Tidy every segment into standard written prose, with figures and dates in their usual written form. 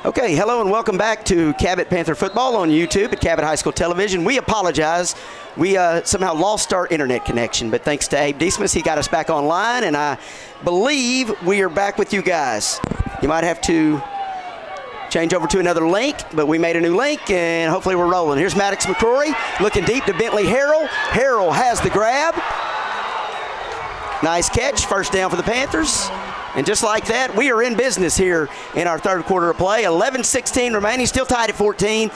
Okay, hello and welcome back to Cabot Panther Football on YouTube at Cabot High School Television. We apologize. We somehow lost our internet connection, but thanks to Abe Deesmus, he got us back online, and I believe we are back with you guys. You might have to change over to another link, but we made a new link, and hopefully we're rolling. Here's Maddox McCrory looking deep to Bentley Harrell. Harrell has the grab. Nice catch, first down for the Panthers. And just like that, we are in business here in our third quarter of play. 11-16 remaining, still tied at 14.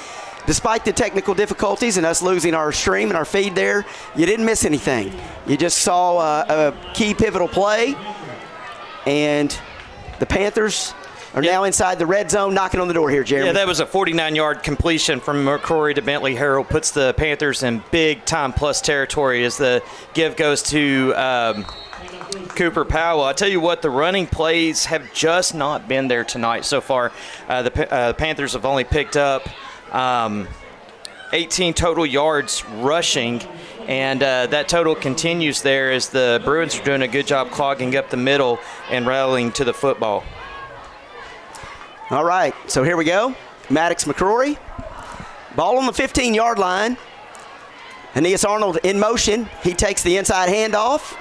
Despite the technical difficulties and us losing our stream and our feed there, you didn't miss anything. You just saw a key pivotal play, and the Panthers are now inside the red zone, knocking on the door here, Jeremy. Yeah, that was a 49-yard completion from McCrory to Bentley Harrell. Puts the Panthers in big-time plus territory as the give goes to Cooper Powell. I tell you what, the running plays have just not been there tonight so far. The Panthers have only picked up 18 total yards rushing, and that total continues there as the Bruins are doing a good job clogging up the middle and rallying to the football. All right, so here we go. Maddox McCrory. Ball on the 15-yard line. Aeneas Arnold in motion. He takes the inside handoff.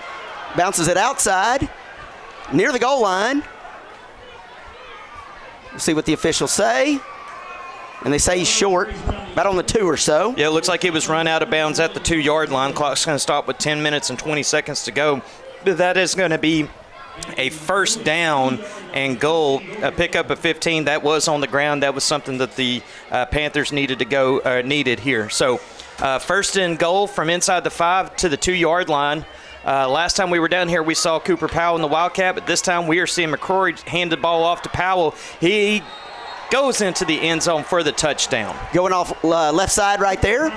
Bounces it outside, near the goal line. We'll see what the officials say. And they say he's short, about on the 2 or so. Yeah, it looks like he was run out of bounds at the 2-yard line. Clock's going to stop with 10 minutes and 20 seconds to go. But that is going to be a first down and goal. A pickup of 15, that was on the ground. That was something that the Panthers needed here. So first and goal from inside the 5 to the 2-yard line. Last time we were down here, we saw Cooper Powell in the Wildcat, but this time we are seeing McCrory hand the ball off to Powell. He goes into the end zone for the touchdown. Going off left side right there,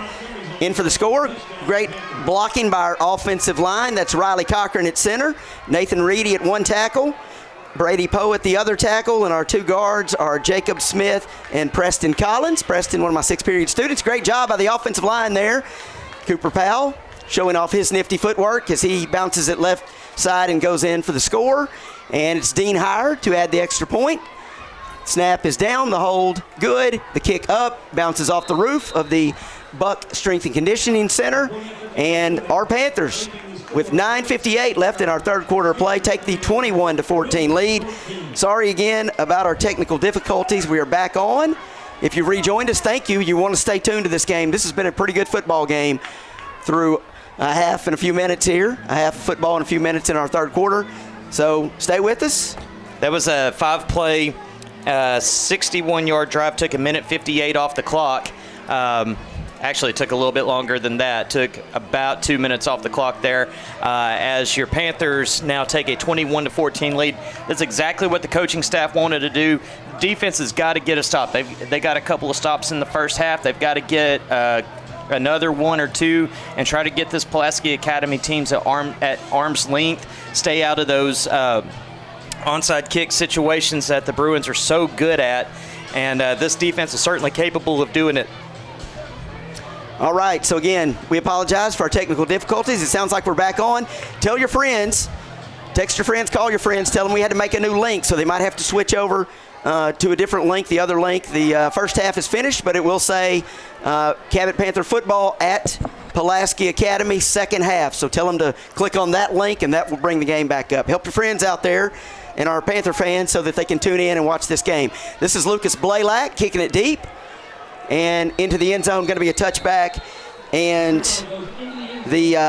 in for the score. Great blocking by our offensive line. That's Riley Cochran at center, Nathan Reedy at one tackle, Brady Poe at the other tackle, and our two guards are Jacob Smith and Preston Collins. Preston, one of my sixth period students. Great job by the offensive line there. Cooper Powell showing off his nifty footwork as he bounces it left side and goes in for the score. And it's Dean Hire to add the extra point. Snap is down, the hold good. The kick up, bounces off the roof of the Buck Strength and Conditioning Center. And our Panthers, with 9:58 left in our third quarter of play, take the 21-14 lead. Sorry again about our technical difficulties. We are back on. If you've rejoined us, thank you. You want to stay tuned to this game. This has been a pretty good football game through a half and a few minutes here, a half of football and a few minutes in our third quarter. So stay with us. That was a 5-play, 61-yard drive. Took 1:58 off the clock. Actually, it took a little bit longer than that. Took about 2 minutes off the clock there as your Panthers now take a 21-14 lead. That's exactly what the coaching staff wanted to do. Defense has got to get a stop. They got a couple of stops in the first half. They've got to get another 1 or 2 and try to get this Pulaski Academy teams at arm's length, stay out of those onside kick situations that the Bruins are so good at, and this defense is certainly capable of doing it. All right, so again, we apologize for our technical difficulties. It sounds like we're back on. Tell your friends, text your friends, call your friends, tell them we had to make a new link, so they might have to switch over to a different link, the other link. The first half is finished, but it will say Cabot Panther Football at Pulaski Academy, second half. So tell them to click on that link, and that will bring the game back up. Help your friends out there and our Panther fans so that they can tune in and watch this game. This is Lucas Blaylock kicking it deep and into the end zone. Going to be a touchback, and the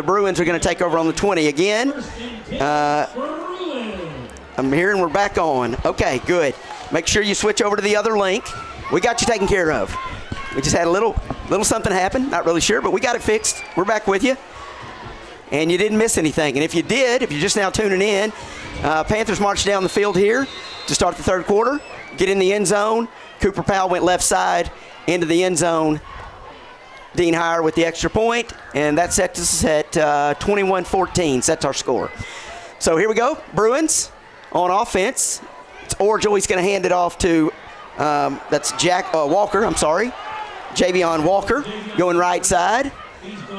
Bruins are going to take over on the 20 again. I'm hearing we're back on. Okay, good. Make sure you switch over to the other link. We got you taken care of. We just had a little something happen. Not really sure, but we got it fixed. We're back with you. And you didn't miss anything. And if you did, if you're just now tuning in, Panthers marched down the field here to start the third quarter, get in the end zone. Cooper Powell went left side into the end zone. Dean Hire with the extra point, and that sets us at 21-14. That's our score. So here we go. Bruins on offense. It's Orgel. He's going to hand it off to, that's Walker, Javion Walker going right side.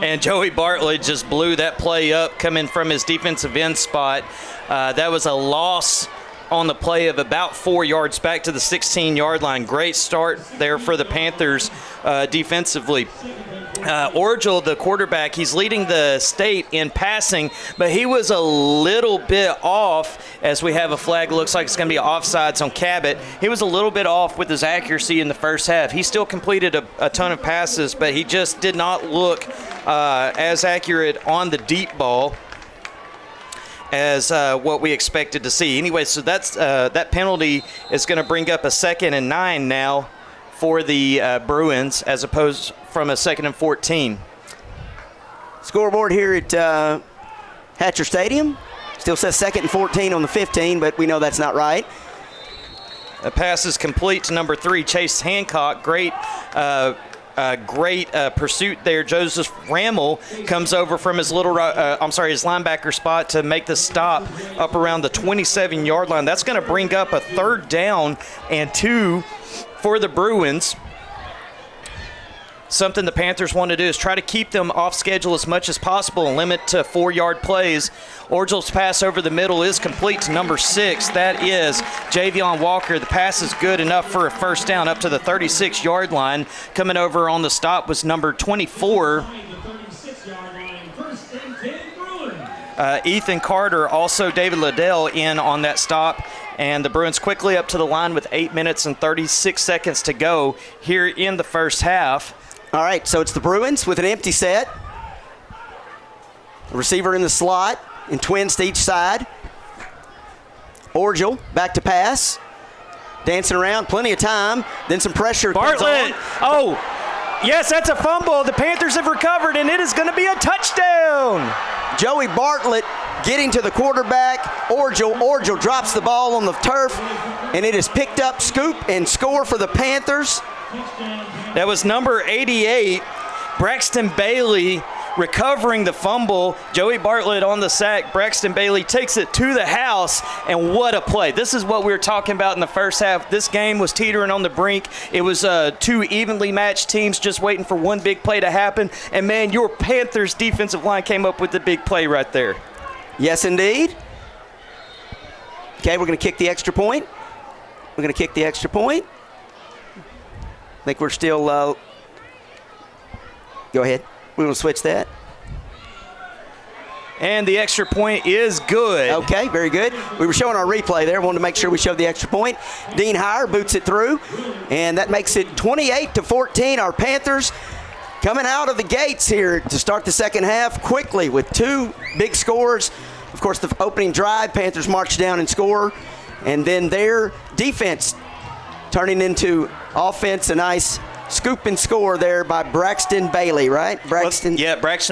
And Joey Bartlett just blew that play up coming from his defensive end spot. That was a loss on the play of about 4 yards back to the 16-yard line. Great start there for the Panthers defensively. Orgel, the quarterback, he's leading the state in passing, but he was a little bit off as we have a flag. Looks like it's going to be offsides on Cabot. He was a little bit off with his accuracy in the first half. He still completed a ton of passes, but he just did not look as accurate on the deep ball as what we expected to see. Anyway, so that penalty is going to bring up a 2nd and 9 now for the Bruins, as opposed from a 2nd and 14. Scoreboard here at Hatcher Stadium still says 2nd and 14 on the 15, but we know that's not right. The pass is complete to number 3, Chase Hancock. Great pursuit there. Joseph Rammel comes over from his his linebacker spot to make the stop up around the 27-yard line. That's going to bring up a 3rd down and 2 for the Bruins. Something the Panthers want to do is try to keep them off schedule as much as possible and limit to 4-yard plays. Orgel's pass over the middle is complete to number 6. That is Javion Walker. The pass is good enough for a 1st down up to the 36-yard line. Coming over on the stop was number 24. Ethan Carter, also David Liddell in on that stop. And the Bruins quickly up to the line with 8 minutes and 36 seconds to go here in the first half. All right, so it's the Bruins with an empty set. A receiver in the slot and twins to each side. Orgel back to pass. Dancing around, plenty of time. Then some pressure comes Bartlett. on. Oh, yes, that's a fumble. The Panthers have recovered, and it is going to be a touchdown. Joey Bartlett getting to the quarterback. Orgel drops the ball on the turf, and it is picked up, scoop, and score for the Panthers. That was number 88, Braxton Bailey, recovering the fumble. Joey Bartlett on the sack. Braxton Bailey takes it to the house, and what a play. This is what we were talking about in the first half. This game was teetering on the brink. It was 2 evenly matched teams just waiting for one big play to happen, and man, your Panthers defensive line came up with the big play right there. Yes, indeed. Okay, we're going to kick the extra point. I think we're still, go ahead. We will switch that. And the extra point is good. Okay, very good. We were showing our replay there. Wanted to make sure we showed the extra point. Dean Heyer boots it through, and that makes it 28-14. Our Panthers coming out of the gates here to start the second half quickly with 2 big scores. Of course, the opening drive, Panthers march down and score, and then their defense turning into offense. A nice scoop and score there by Braxton Bailey, right? Braxton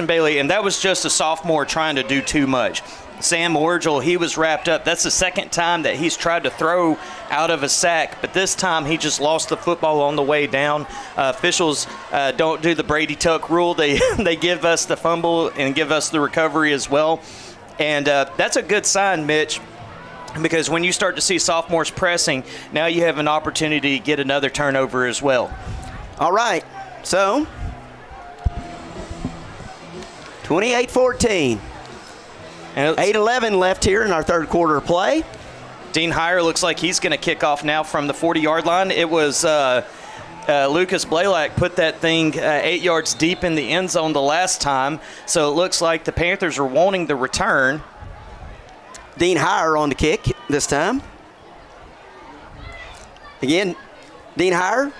Bailey, and that was just a sophomore trying to do too much. Sam Orgel, he was wrapped up. That's the 2nd time that he's tried to throw out of a sack, but this time he just lost the football on the way down. Officials don't do the Brady Tuck rule. They give us the fumble and give us the recovery as well. And that's a good sign, Mitch, because when you start to see sophomores pressing, now you have an opportunity to get another turnover as well. All right, so 28-14. 8:11 left here in our third quarter of play. Dean Heyer looks like he's going to kick off now from the 40-yard line. It was Lucas Blaylock put that thing 8 yards deep in the end zone the last time, so it looks like the Panthers are wanting the return. Dean Heyer on the kick this time. Again, Dean Heyer,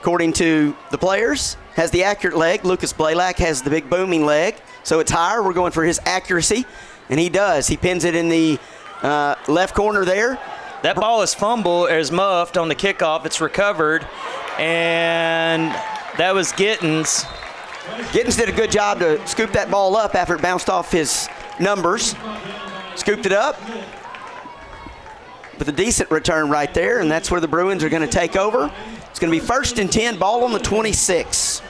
according to the players, has the accurate leg. Lucas Blaylock has the big booming leg. So it's Heyer. We're going for his accuracy, and he does. He pins it in the left corner there. That ball is fumbled, is muffed on the kickoff. It's recovered, and that was Gittens. Gittens did a good job to scoop that ball up after it bounced off his numbers. Scooped it up with a decent return right there, and that's where the Bruins are going to take over. It's going to be 1st and 10, ball on the 26.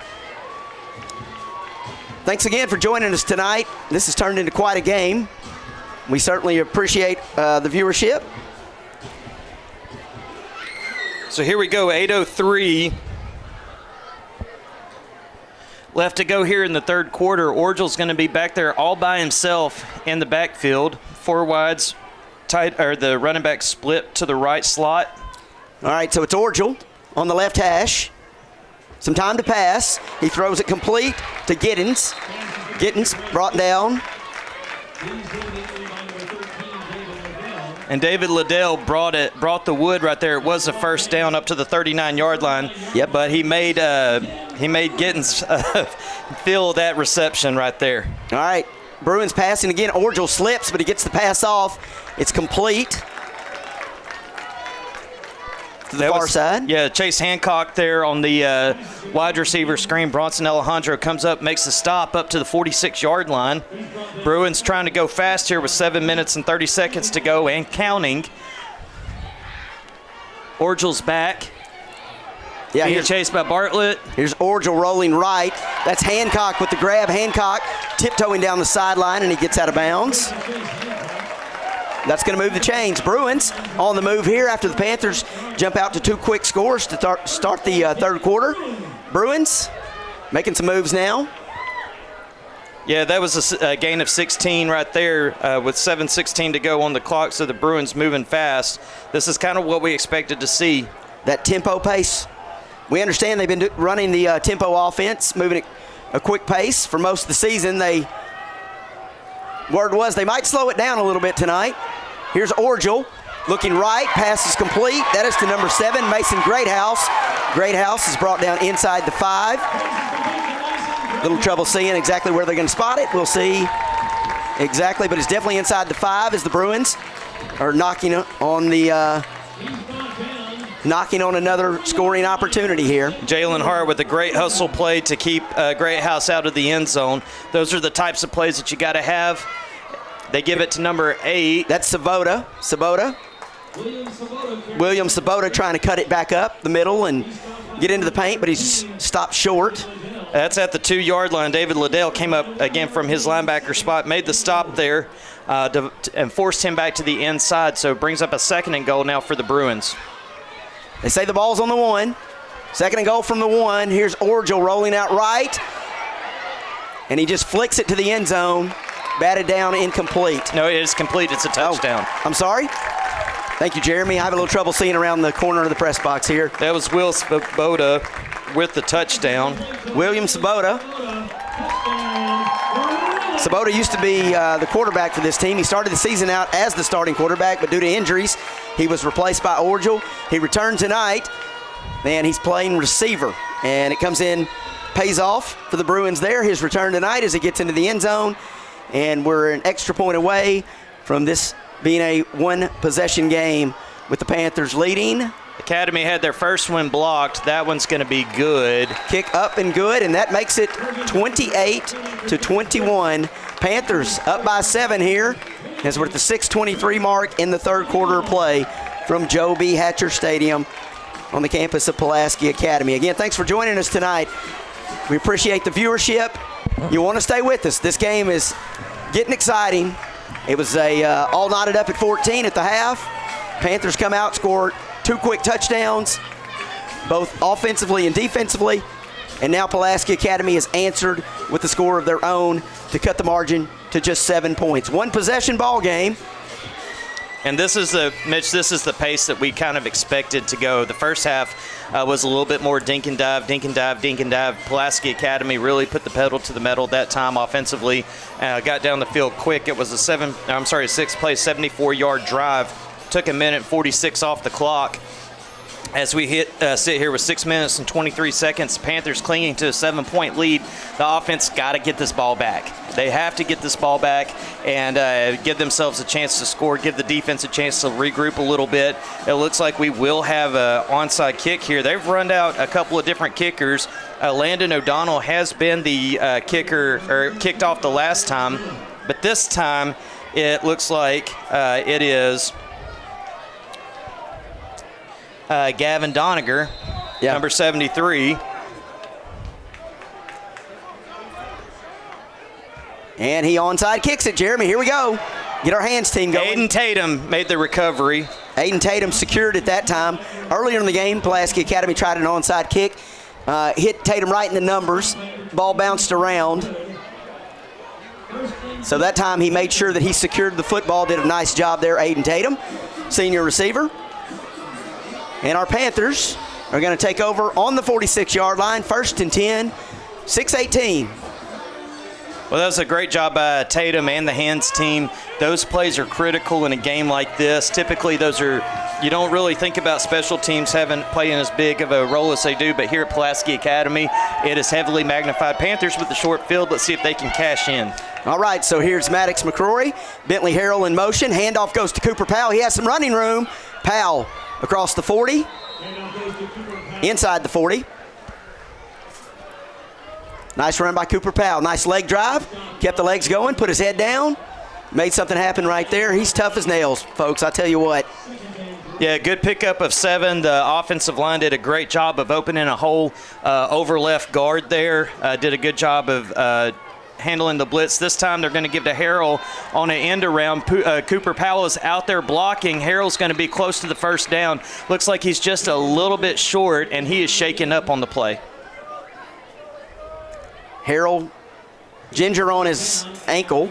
Thanks again for joining us tonight. This has turned into quite a game. We certainly appreciate the viewership. So here we go, 8:03 left to go here in the third quarter. Orgel's going to be back there all by himself in the backfield. 4 wides the running back split to the right slot. All right, so it's Orgel on the left hash. Some time to pass. He throws it complete to Giddens. Giddens brought down. And David Liddell brought the wood right there. It was a first down up to the 39-yard line. Yep. But he made Giddens feel that reception right there. All right, Bruins passing again. Orgel slips, but he gets the pass off. It's complete. To the far side. Yeah, Chase Hancock there on the wide receiver screen. Bronson Alejandro comes up, makes the stop up to the 46-yard line. Bruins trying to go fast here with 7 minutes and 30 seconds to go and counting. Orgel's back. Yeah, being chased by Bartlett. Here's Orgel rolling right. That's Hancock with the grab. Hancock tiptoeing down the sideline, and he gets out of bounds. That's going to move the chains. Bruins on the move here after the Panthers jump out to 2 quick scores to start the third quarter. Bruins making some moves now. Yeah, that was a gain of 16 right there with 7:16 to go on the clock, so the Bruins moving fast. This is kind of what we expected to see. That tempo pace. We understand they've been running the tempo offense, moving at a quick pace for most of the season. Word was they might slow it down a little bit tonight. Here's Orgel looking right. Pass is complete. That is to number 7, Mason Greathouse. Greathouse is brought down inside the 5. Little trouble seeing exactly where they're going to spot it. We'll see exactly, but it's definitely inside the 5 as the Bruins are knocking on another scoring opportunity here. Jalen Hart with a great hustle play to keep Greathouse out of the end zone. Those are the types of plays that you got to have. They give it to number 8. That's Sabota. William Sabota trying to cut it back up the middle and get into the paint, but he's stopped short. That's at the 2-yard line. David Liddell came up again from his linebacker spot, made the stop there and forced him back to the inside, so it brings up a 2nd and goal now for the Bruins. They say the ball's on the 1. 2nd and goal from the 1. Here's Orgel rolling out right. And he just flicks it to the end zone. Batted down, incomplete. No, it is complete. It's a touchdown. Oh, I'm sorry. Thank you, Jeremy. I have a little trouble seeing around the corner of the press box here. That was Will Sabota with the touchdown. William Sabota. Sabota used to be the quarterback for this team. He started the season out as the starting quarterback, but due to injuries, he was replaced by Orgel. He returned tonight, and he's playing receiver. And it comes in, pays off for the Bruins there. His return tonight as he gets into the end zone. And we're an extra point away from this being a 1-possession game with the Panthers leading. Academy had their first one blocked. That one's going to be good. Kick up and good, and that makes it 28-21. Panthers up by 7 here as we're at the 6:23 mark in the third quarter of play from Joe B. Hatcher Stadium on the campus of Pulaski Academy. Again, thanks for joining us tonight. We appreciate the viewership. You want to stay with us. This game is getting exciting. It was all knotted up at 14 at the half. Panthers come out, score 2 quick touchdowns, both offensively and defensively. And now Pulaski Academy has answered with the score of their own to cut the margin to just 7 points. 1-possession ball game. And this is the pace that we kind of expected to go. The first half was a little bit more dink and dive. Pulaski Academy really put the pedal to the metal that time offensively. Got down the field quick. It was a 6-play, 74-yard drive. Took a minute 46 off the clock. As we sit here with 6 minutes and 23 seconds, Panthers clinging to a 7-point lead. The offense got to get this ball back. They have to get this ball back and give themselves a chance to score, give the defense a chance to regroup a little bit. It looks like we will have an onside kick here. They've run out a couple of different kickers. Landon O'Donnell has been the kicker, or kicked off the last time, but this time it looks like it is Gavin Doniger, number 73. And he onside kicks it, Jeremy. Here we go. Get our hands team going. Aiden Tatum made the recovery. Aiden Tatum secured it that time. Earlier in the game, Pulaski Academy tried an onside kick. Hit Tatum right in the numbers. Ball bounced around. So that time he made sure that he secured the football, did a nice job there, Aiden Tatum, senior receiver. And our Panthers are going to take over on the 46-yard line, 1st and 10, 6:18. Well, that was a great job by Tatum and the hands team. Those plays are critical in a game like this. Typically, you don't really think about special teams playing as big of a role as they do, but here at Pulaski Academy, it is heavily magnified. Panthers with the short field. Let's see if they can cash in. All right, so here's Maddox McCrory. Bentley Harrell in motion. Handoff goes to Cooper Powell. He has some running room. Powell across the 40, inside the 40. Nice run by Cooper Powell. Nice leg drive. Kept the legs going, put his head down. Made something happen right there. He's tough as nails, folks, I tell you what. Yeah, good pickup of 7. The offensive line did a great job of opening a hole over left guard there. Did a good job of handling the blitz. This time they're going to give to Harrell on an end around. Cooper Powell is out there blocking. Harrell's going to be close to the first down. Looks like he's just a little bit short, and he is shaken up on the play. Harrell, ginger on his ankle,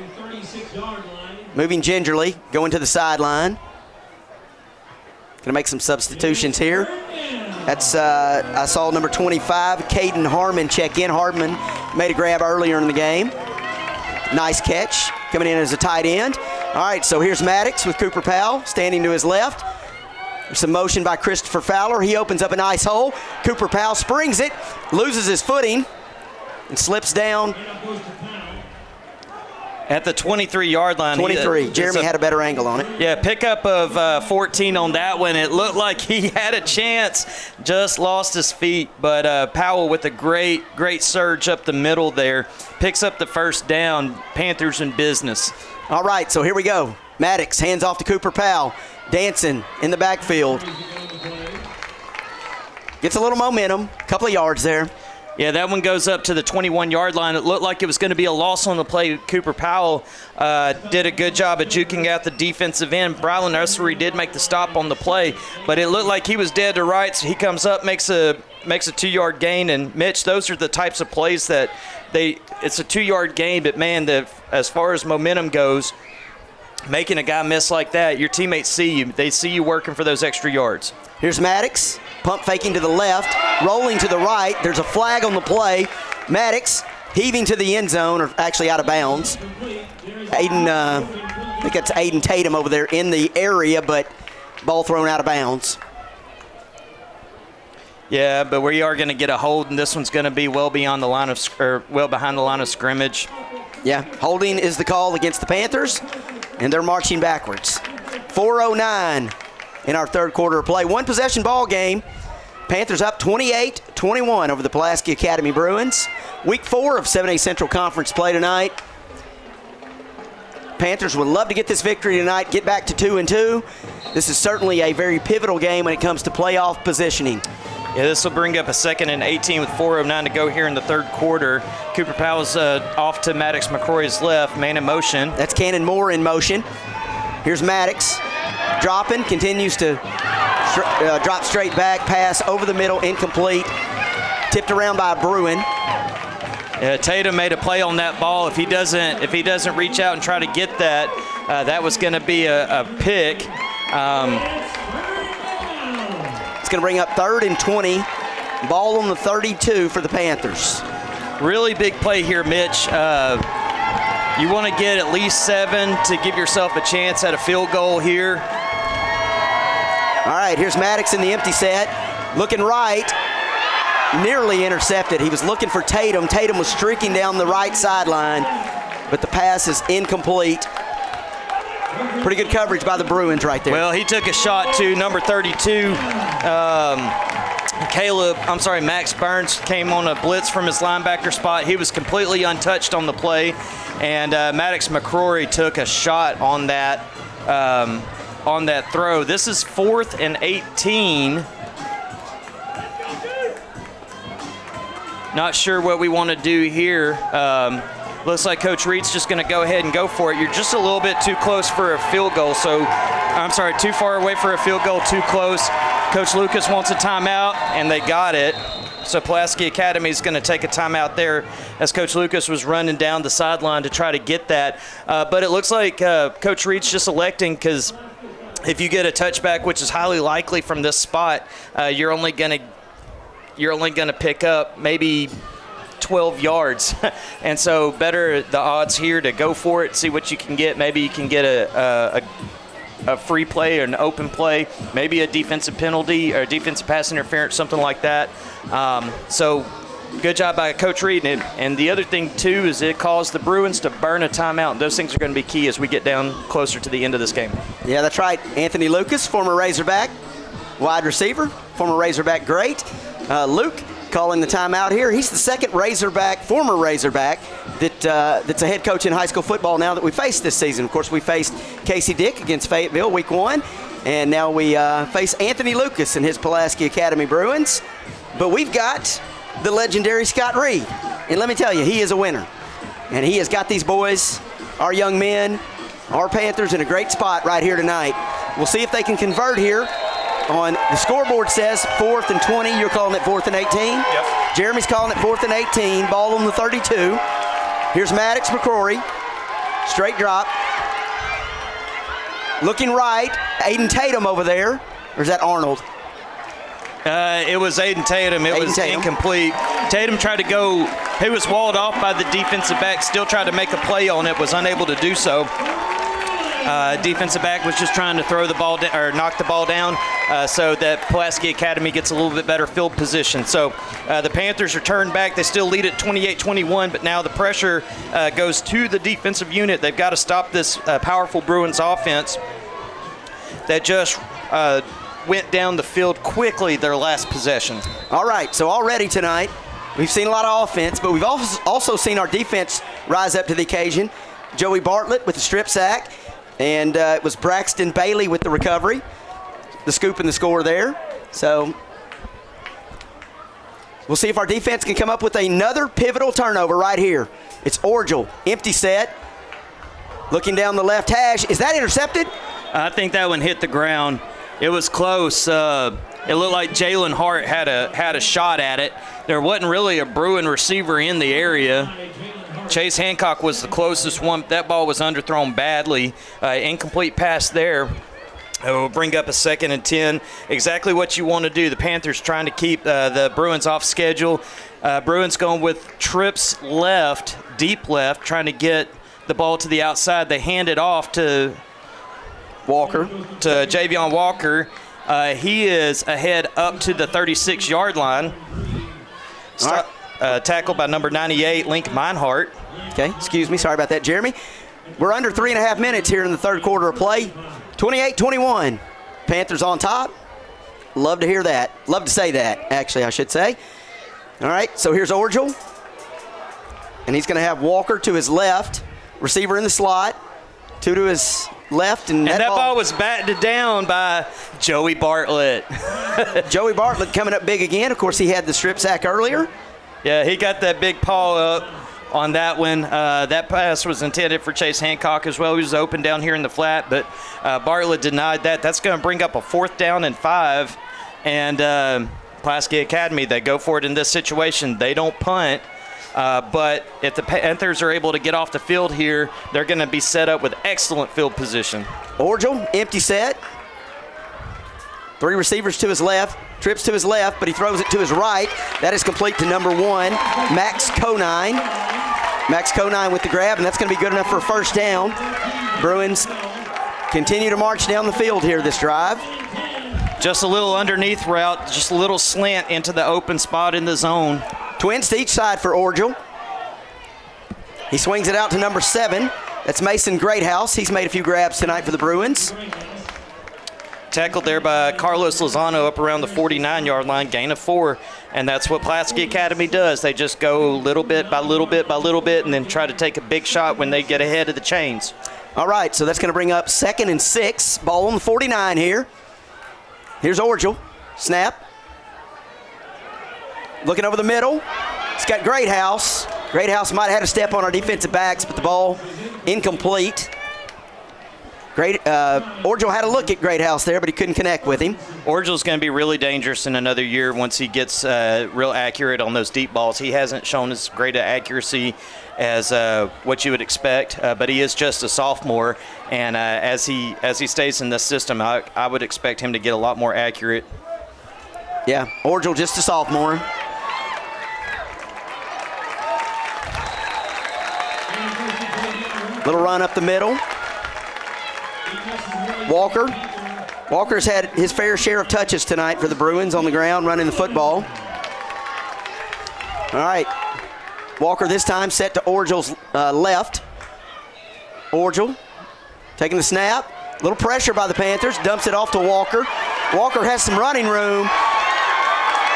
moving gingerly, going to the sideline. Going to make some substitutions here. That's, I saw number 25, Caden Harmon, check in. Harmon made a grab earlier in the game. Nice catch, coming in as a tight end. All right, so here's Maddox with Cooper Powell standing to his left. There's some motion by Christopher Fowler. He opens up a nice hole. Cooper Powell springs it, loses his footing, and slips down. At the 23-yard line. 23. Jeremy had a better angle on it. Yeah, pickup of 14 on that one. It looked like he had a chance. Just lost his feet. But Powell with a great surge up the middle there. Picks up the first down. Panthers in business. All right, so here we go. Maddox hands off to Cooper Powell. Dancing in the backfield. Gets a little momentum. Couple of yards there. Yeah, that one goes up to the 21-yard line. It looked like it was going to be a loss on the play. Cooper Powell did a good job of juking out the defensive end. Brylan Ussery did make the stop on the play, but it looked like he was dead to rights. He comes up, makes a 2-yard gain, and Mitch, those are the types of plays that it's a 2-yard gain, but man, as far as momentum goes, making a guy miss like that, your teammates see you. They see you working for those extra yards. Here's Maddox, pump faking to the left, rolling to the right. There's a flag on the play. Maddox heaving to the end zone, or actually out of bounds. Aiden, I think that's Aiden Tatum over there in the area, but ball thrown out of bounds. Yeah, but we are going to get a hold, and this one's going to be well behind the line of scrimmage. Yeah, holding is the call against the Panthers, and they're marching backwards. 4:09 in our third quarter of play. One possession ball game. Panthers up 28-21 over the Pulaski Academy Bruins. Week 4 of 7A Central Conference play tonight. Panthers would love to get this victory tonight, get back to 2-2. This is certainly a very pivotal game when it comes to playoff positioning. Yeah, this will bring up a 2nd and 18 with 4:09 to go here in the third quarter. Cooper Powell's off to Maddox McCrory's left, man in motion. That's Cannon Moore in motion. Here's Maddox. Dropping, continues to drop straight back, pass over the middle, incomplete. Tipped around by a Bruin. Yeah, Tatum made a play on that ball. If he doesn't reach out and try to get that, that was going to be a pick. It's going to bring up 3rd and 20. Ball on the 32 for the Panthers. Really big play here, Mitch. You want to get at least 7 to give yourself a chance at a field goal here. All right, here's Maddox in the empty set. Looking right. Nearly intercepted. He was looking for Tatum. Tatum was streaking down the right sideline, but the pass is incomplete. Pretty good coverage by the Bruins right there. Well, he took a shot to number 32. Max Burns came on a blitz from his linebacker spot. He was completely untouched on the play, and Maddox McCrory took a shot on that throw. This is 4th and 18. Not sure what we want to do here. Looks like Coach Reed's just going to go ahead and go for it. You're just a little bit too close for a field goal. Too far away for a field goal, too close. Coach Lucas wants a timeout, and they got it. So Pulaski Academy is going to take a timeout there as Coach Lucas was running down the sideline to try to get that. But it looks like Coach Reed's just electing, because if you get a touchback, which is highly likely from this spot, you're only going to pick up maybe 12 yards. And so better the odds here to go for it, see what you can get. Maybe you can get a free play or an open play, maybe a defensive penalty or a defensive pass interference, something like that. So good job by Coach Reed. And the other thing, too, is it caused the Bruins to burn a timeout. Those things are going to be key as we get down closer to the end of this game. Yeah, that's right. Anthony Lucas, former Razorback, wide receiver, former Razorback great. Luke calling the timeout here. He's the second former Razorback, that's a head coach in high school football now that we faced this season. Of course, we faced Casey Dick against Fayetteville week 1, and now we face Anthony Lucas and his Pulaski Academy Bruins. But we've got the legendary Scott Reed, and let me tell you, he is a winner. And he has got these boys, our young men, our Panthers, in a great spot right here tonight. We'll see if they can convert here. On the scoreboard says 4th and 20. You're calling it 4th and 18. Yep. Jeremy's calling it 4th and 18. Ball on the 32. Here's Maddox McCrory. Straight drop. Looking right. Aiden Tatum over there. Or is that Arnold? It was Aiden Tatum. It was incomplete. Tatum tried to go. He was walled off by the defensive back. Still tried to make a play on it. Was unable to do so. Defensive back was just trying to throw the ball or knock the ball down so that Pulaski Academy gets a little bit better field position. So the Panthers are turned back. They still lead at 28-21, but now the pressure goes to the defensive unit. They've got to stop this powerful Bruins offense that just went down the field quickly their last possession. All right, so already tonight we've seen a lot of offense, but we've also seen our defense rise up to the occasion. Joey Bartlett with the strip sack. And it was Braxton Bailey with the recovery, the scoop and the score there. So we'll see if our defense can come up with another pivotal turnover right here. It's Orgel, empty set, looking down the left hash. Is that intercepted? I think that one hit the ground. It was close. It looked like Jalen Hart had a shot at it. There wasn't really a Bruin receiver in the area. Chase Hancock was the closest one. That ball was underthrown badly. Incomplete pass there. It will bring up a 2nd and 10. Exactly what you want to do. The Panthers trying to keep the Bruins off schedule. Bruins going with trips left, deep left, trying to get the ball to the outside. They hand it off to Javion Walker. He is ahead up to the 36-yard line. Tackled by number 98, Link Meinhardt. Okay, excuse me. Sorry about that, Jeremy. We're under 3.5 minutes here in the third quarter of play. 28-21. Panthers on top. Love to hear that. Love to say that, actually, I should say. All right, so here's Orgel. And he's going to have Walker to his left. Receiver in the slot. 2 to his left. And that ball was batted down by Joey Bartlett. Joey Bartlett coming up big again. Of course, he had the strip sack earlier. Yeah, he got that big paw up on that one. That pass was intended for Chase Hancock as well. He was open down here in the flat, but Bartlett denied that. That's going to bring up a 4th down and 5. And Pulaski Academy, they go for it in this situation. They don't punt. But if the Panthers are able to get off the field here, they're going to be set up with excellent field position. Orgel, empty set. 3 receivers to his left. Trips to his left, but he throws it to his right. That is complete to number 1, Max Conine. Max Conine with the grab, and that's going to be good enough for a 1st down. Bruins continue to march down the field here this drive. Just a little underneath route, just a little slant into the open spot in the zone. Twins to each side for Orgel. He swings it out to number 7. That's Mason Greathouse. He's made a few grabs tonight for the Bruins. Tackled there by Carlos Lozano up around the 49-yard line, gain of 4. And that's what Pulaski Academy does. They just go little bit by little bit by little bit and then try to take a big shot when they get ahead of the chains. All right, so that's going to bring up 2nd and 6. Ball on the 49 here. Here's Orgel. Snap. Looking over the middle. It's got Greathouse. Greathouse might have had a step on our defensive backs, but the ball incomplete. Orgel had a look at Greathouse there, but he couldn't connect with him. Orgel's going to be really dangerous in another year once he gets real accurate on those deep balls. He hasn't shown as great an accuracy as what you would expect, but he is just a sophomore, and as he stays in this system, I would expect him to get a lot more accurate. Yeah, Orgel just a sophomore. Little run up the middle. Walker's had his fair share of touches tonight for the Bruins on the ground running the football. All right, Walker this time set to Orgel's left. Orgel taking the snap. Little pressure by the Panthers, dumps it off to Walker. Walker has some running room.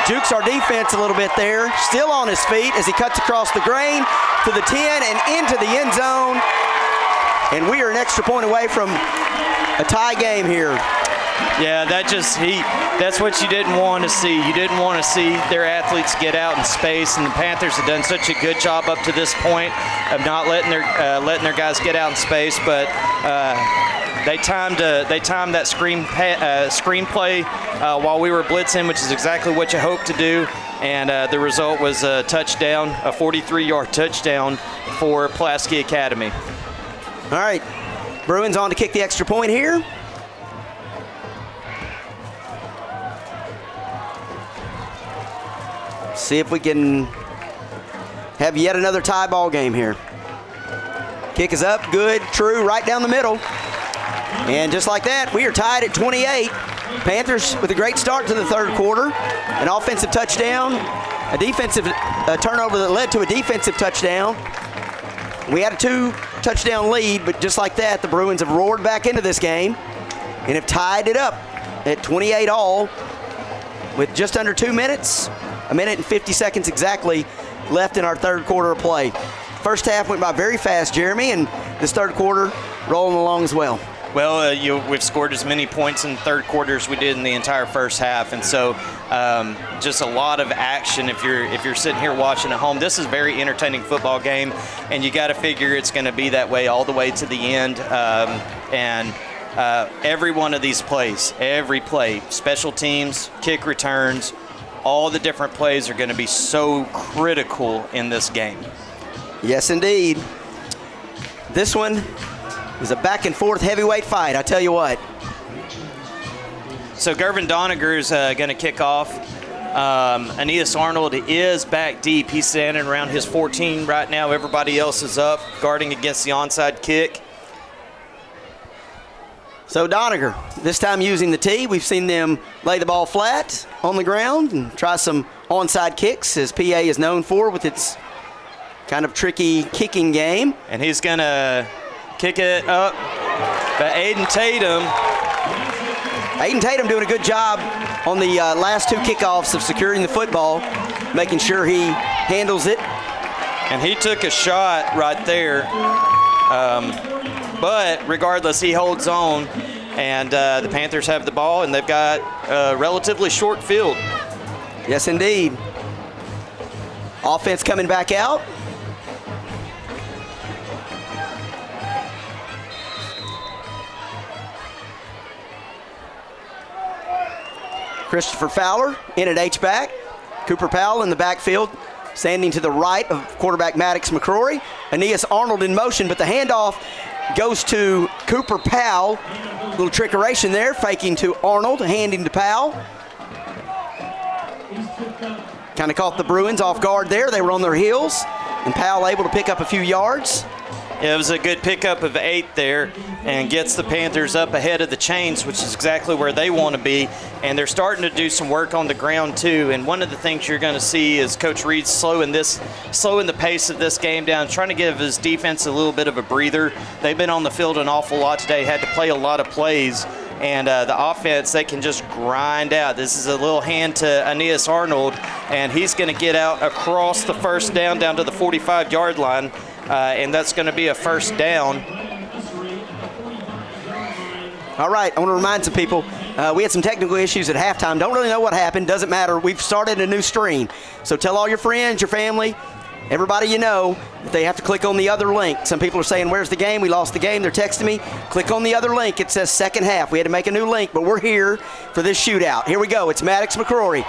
Jukes our defense a little bit there. Still on his feet as he cuts across the grain to the 10 and into the end zone. And we are an extra point away from a tie game here. Yeah, that's what you didn't want to see. You didn't want to see their athletes get out in space, and the Panthers have done such a good job up to this point of not letting their guys get out in space. But they timed that screenplay while we were blitzing, which is exactly what you hope to do. And the result was a touchdown, a 43-yard touchdown for Pulaski Academy. All right, Bruins on to kick the extra point here. See if we can have yet another tie ball game here. Kick is up, good, true, right down the middle. And just like that, we are tied at 28. Panthers with a great start to the third quarter. An offensive touchdown, a defensive turnover that led to a defensive touchdown. We had a 2-touchdown lead, but just like that, the Bruins have roared back into this game and have tied it up at 28 all with just under 2 minutes, a minute and 50 seconds exactly left in our third quarter of play. First half went by very fast, Jeremy, and this third quarter rolling along as well. Well, we've scored as many points in the third quarter as we did in the entire first half, and so just a lot of action if you're sitting here watching at home. This is a very entertaining football game, and you got to figure it's going to be that way all the way to the end. Every one of these plays, every play, special teams, kick returns, all the different plays are going to be so critical in this game. Yes, indeed. This one is a back-and-forth heavyweight fight, I tell you what. So Gervin Doniger is going to kick off. Aeneas Arnold is back deep. He's standing around his 14 right now. Everybody else is up, guarding against the onside kick. So Doniger, this time using the tee. We've seen them lay the ball flat on the ground and try some onside kicks, as PA is known for with its kind of tricky kicking game. And he's going to kick it up. But Aiden Tatum doing a good job on the last 2 kickoffs of securing the football, making sure he handles it. And he took a shot right there. But regardless, he holds on, and the Panthers have the ball, and they've got a relatively short field. Yes, indeed. Offense coming back out. Christopher Fowler in at H-back. Cooper Powell in the backfield, standing to the right of quarterback Maddox McCrory. Aeneas Arnold in motion, but the handoff goes to Cooper Powell. A little trickeration there, faking to Arnold, handing to Powell. Kind of caught the Bruins off guard there. They were on their heels, and Powell able to pick up a few yards. Yeah, it was a good pickup of 8 there and gets the Panthers up ahead of the chains, which is exactly where they want to be. And they're starting to do some work on the ground too. And one of the things you're going to see is Coach Reed slowing the pace of this game down, trying to give his defense a little bit of a breather. They've been on the field an awful lot today, had to play a lot of plays. And the offense, they can just grind out. This is a little hand to Aeneas Arnold, and he's going to get out across the first down to the 45-yard line. And that's going to be a first down. All right, I want to remind some people, we had some technical issues at halftime. Don't really know what happened. Doesn't matter. We've started a new stream. So tell all your friends, your family, everybody you know, they have to click on the other link. Some people are saying, where's the game? We lost the game. They're texting me. Click on the other link. It says second half. We had to make a new link, but we're here for this shootout. Here we go. It's Maddox McCrory.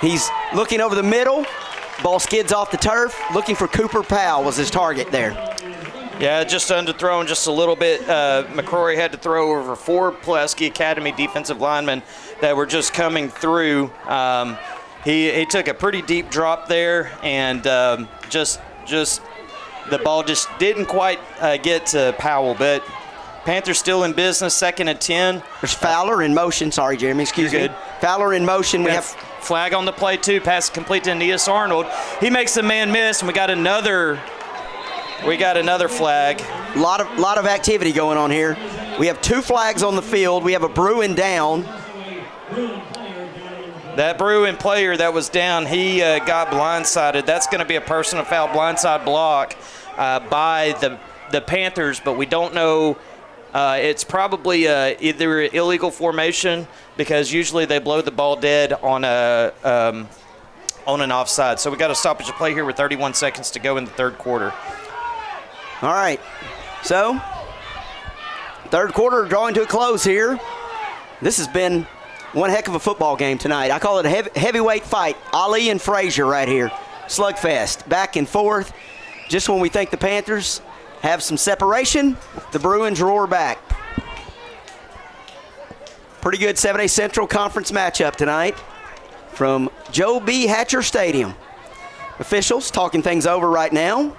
He's looking over the middle. Ball skids off the turf. Looking for Cooper Powell was his target there. Yeah, just underthrown just a little bit. McCrory had to throw over 4 Pulaski Academy defensive linemen that were just coming through. He took a pretty deep drop there, and just the ball just didn't quite get to Powell. But Panthers still in business, 2nd and 10. There's Fowler in motion. Sorry, Jeremy. Excuse me. Fowler in motion. We have flag on the play too. Pass complete to Aeneas Arnold. He makes the man miss, and we got another flag. A lot of activity going on here. We have 2 flags on the field. We have a Bruin down. That Bruin player that was down, he got blindsided. That's going to be a personal foul blindside block by the Panthers, but we don't know. It's probably either illegal formation, because usually they blow the ball dead on an offside. So we got a stoppage of play here with 31 seconds to go in the third quarter. All right, so third quarter drawing to a close here. This has been one heck of a football game tonight. I call it a heavyweight fight. Ali and Frazier right here. Slugfest, back and forth. Just when we think the Panthers have some separation, the Bruins roar back. Pretty good 7A Central Conference matchup tonight from Joe B. Hatcher Stadium. Officials talking things over right now.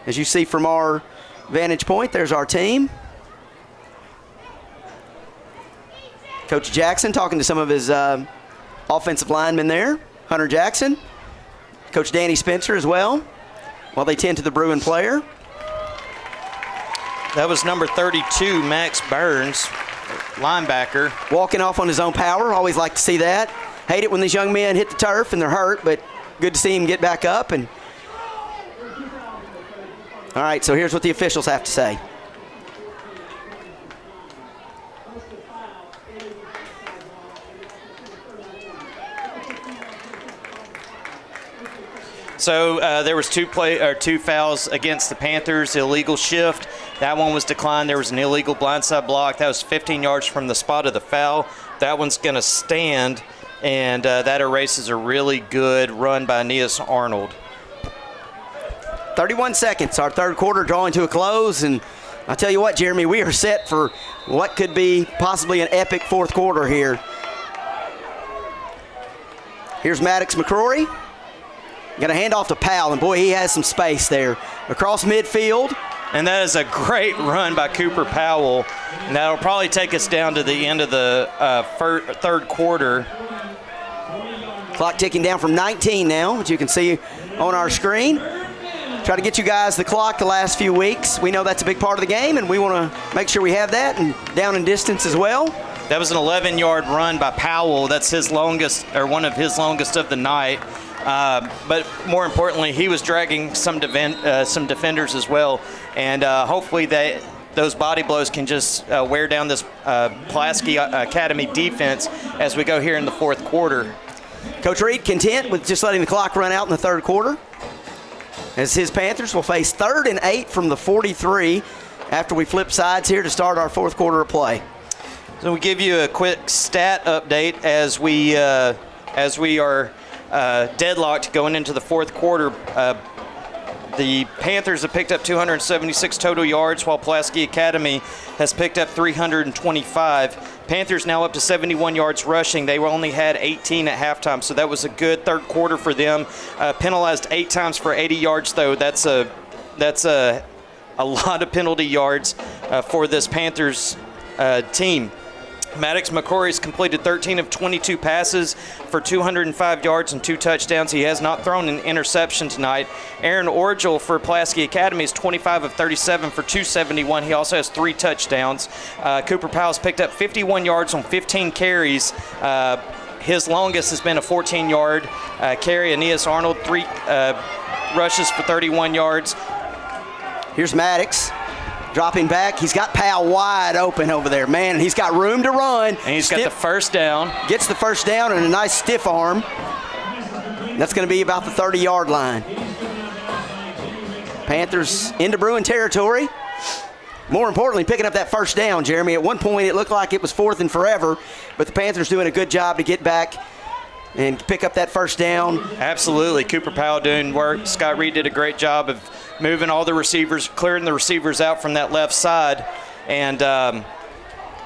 As you see from our vantage point, there's our team. Coach Jackson talking to some of his offensive linemen there. Hunter Jackson. Coach Danny Spencer as well, while they tend to the Bruin player. That was number 32, Max Burns, linebacker. Walking off on his own power. Always like to see that. Hate it when these young men hit the turf and they're hurt, but good to see him get back up. And all right, so here's what the officials have to say. So there was two fouls against the Panthers, illegal shift. That one was declined. There was an illegal blindside block. That was 15 yards from the spot of the foul. That one's going to stand, and that erases a really good run by Aeneas Arnold. 31 seconds, our third quarter drawing to a close, and I'll tell you what, Jeremy, we are set for what could be possibly an epic fourth quarter here. Here's Maddox McCrory. Got a handoff to Powell, and boy, he has some space there. Across midfield. And that is a great run by Cooper Powell. And that'll probably take us down to the end of the third quarter. Clock ticking down from 19 now, as you can see on our screen. Try to get you guys the clock the last few weeks. We know that's a big part of the game, and we want to make sure we have that, and down in distance as well. That was an 11-yard run by Powell. That's his longest, or one of his longest of the night. But more importantly, he was dragging some defenders as well, and hopefully those body blows can just wear down this Pulaski Academy defense as we go here in the fourth quarter. Coach Reed content with just letting the clock run out in the third quarter, as his Panthers will face 3rd and 8 from the 43 after we flip sides here to start our fourth quarter of play. So we give you a quick stat update as we are deadlocked going into the fourth quarter. The Panthers have picked up 276 total yards, while Pulaski Academy has picked up 325. Panthers now up to 71 yards rushing. They only had 18 at halftime, so that was a good third quarter for them. Penalized 8 times for 80 yards, though. That's a lot of penalty yards for this Panthers team. Maddox McCrory's completed 13 of 22 passes for 205 yards and 2 touchdowns. He has not thrown an interception tonight. Aaron Orgel for Pulaski Academy is 25 of 37 for 271. He also has 3 touchdowns. Cooper Powell's picked up 51 yards on 15 carries. His longest has been a 14-yard carry. Aeneas Arnold, 3 rushes for 31 yards. Here's Maddox. Dropping back. He's got Powell wide open over there. Man, he's got room to run. And he's got the first down. Gets the first down and a nice stiff arm. That's going to be about the 30-yard line. Panthers into Bruin territory. More importantly, picking up that first down, Jeremy. At one point, it looked like it was 4th and forever, but the Panthers doing a good job to get back and pick up that first down. Absolutely. Cooper Powell doing work. Scott Reed did a great job of moving all the receivers, clearing the receivers out from that left side, and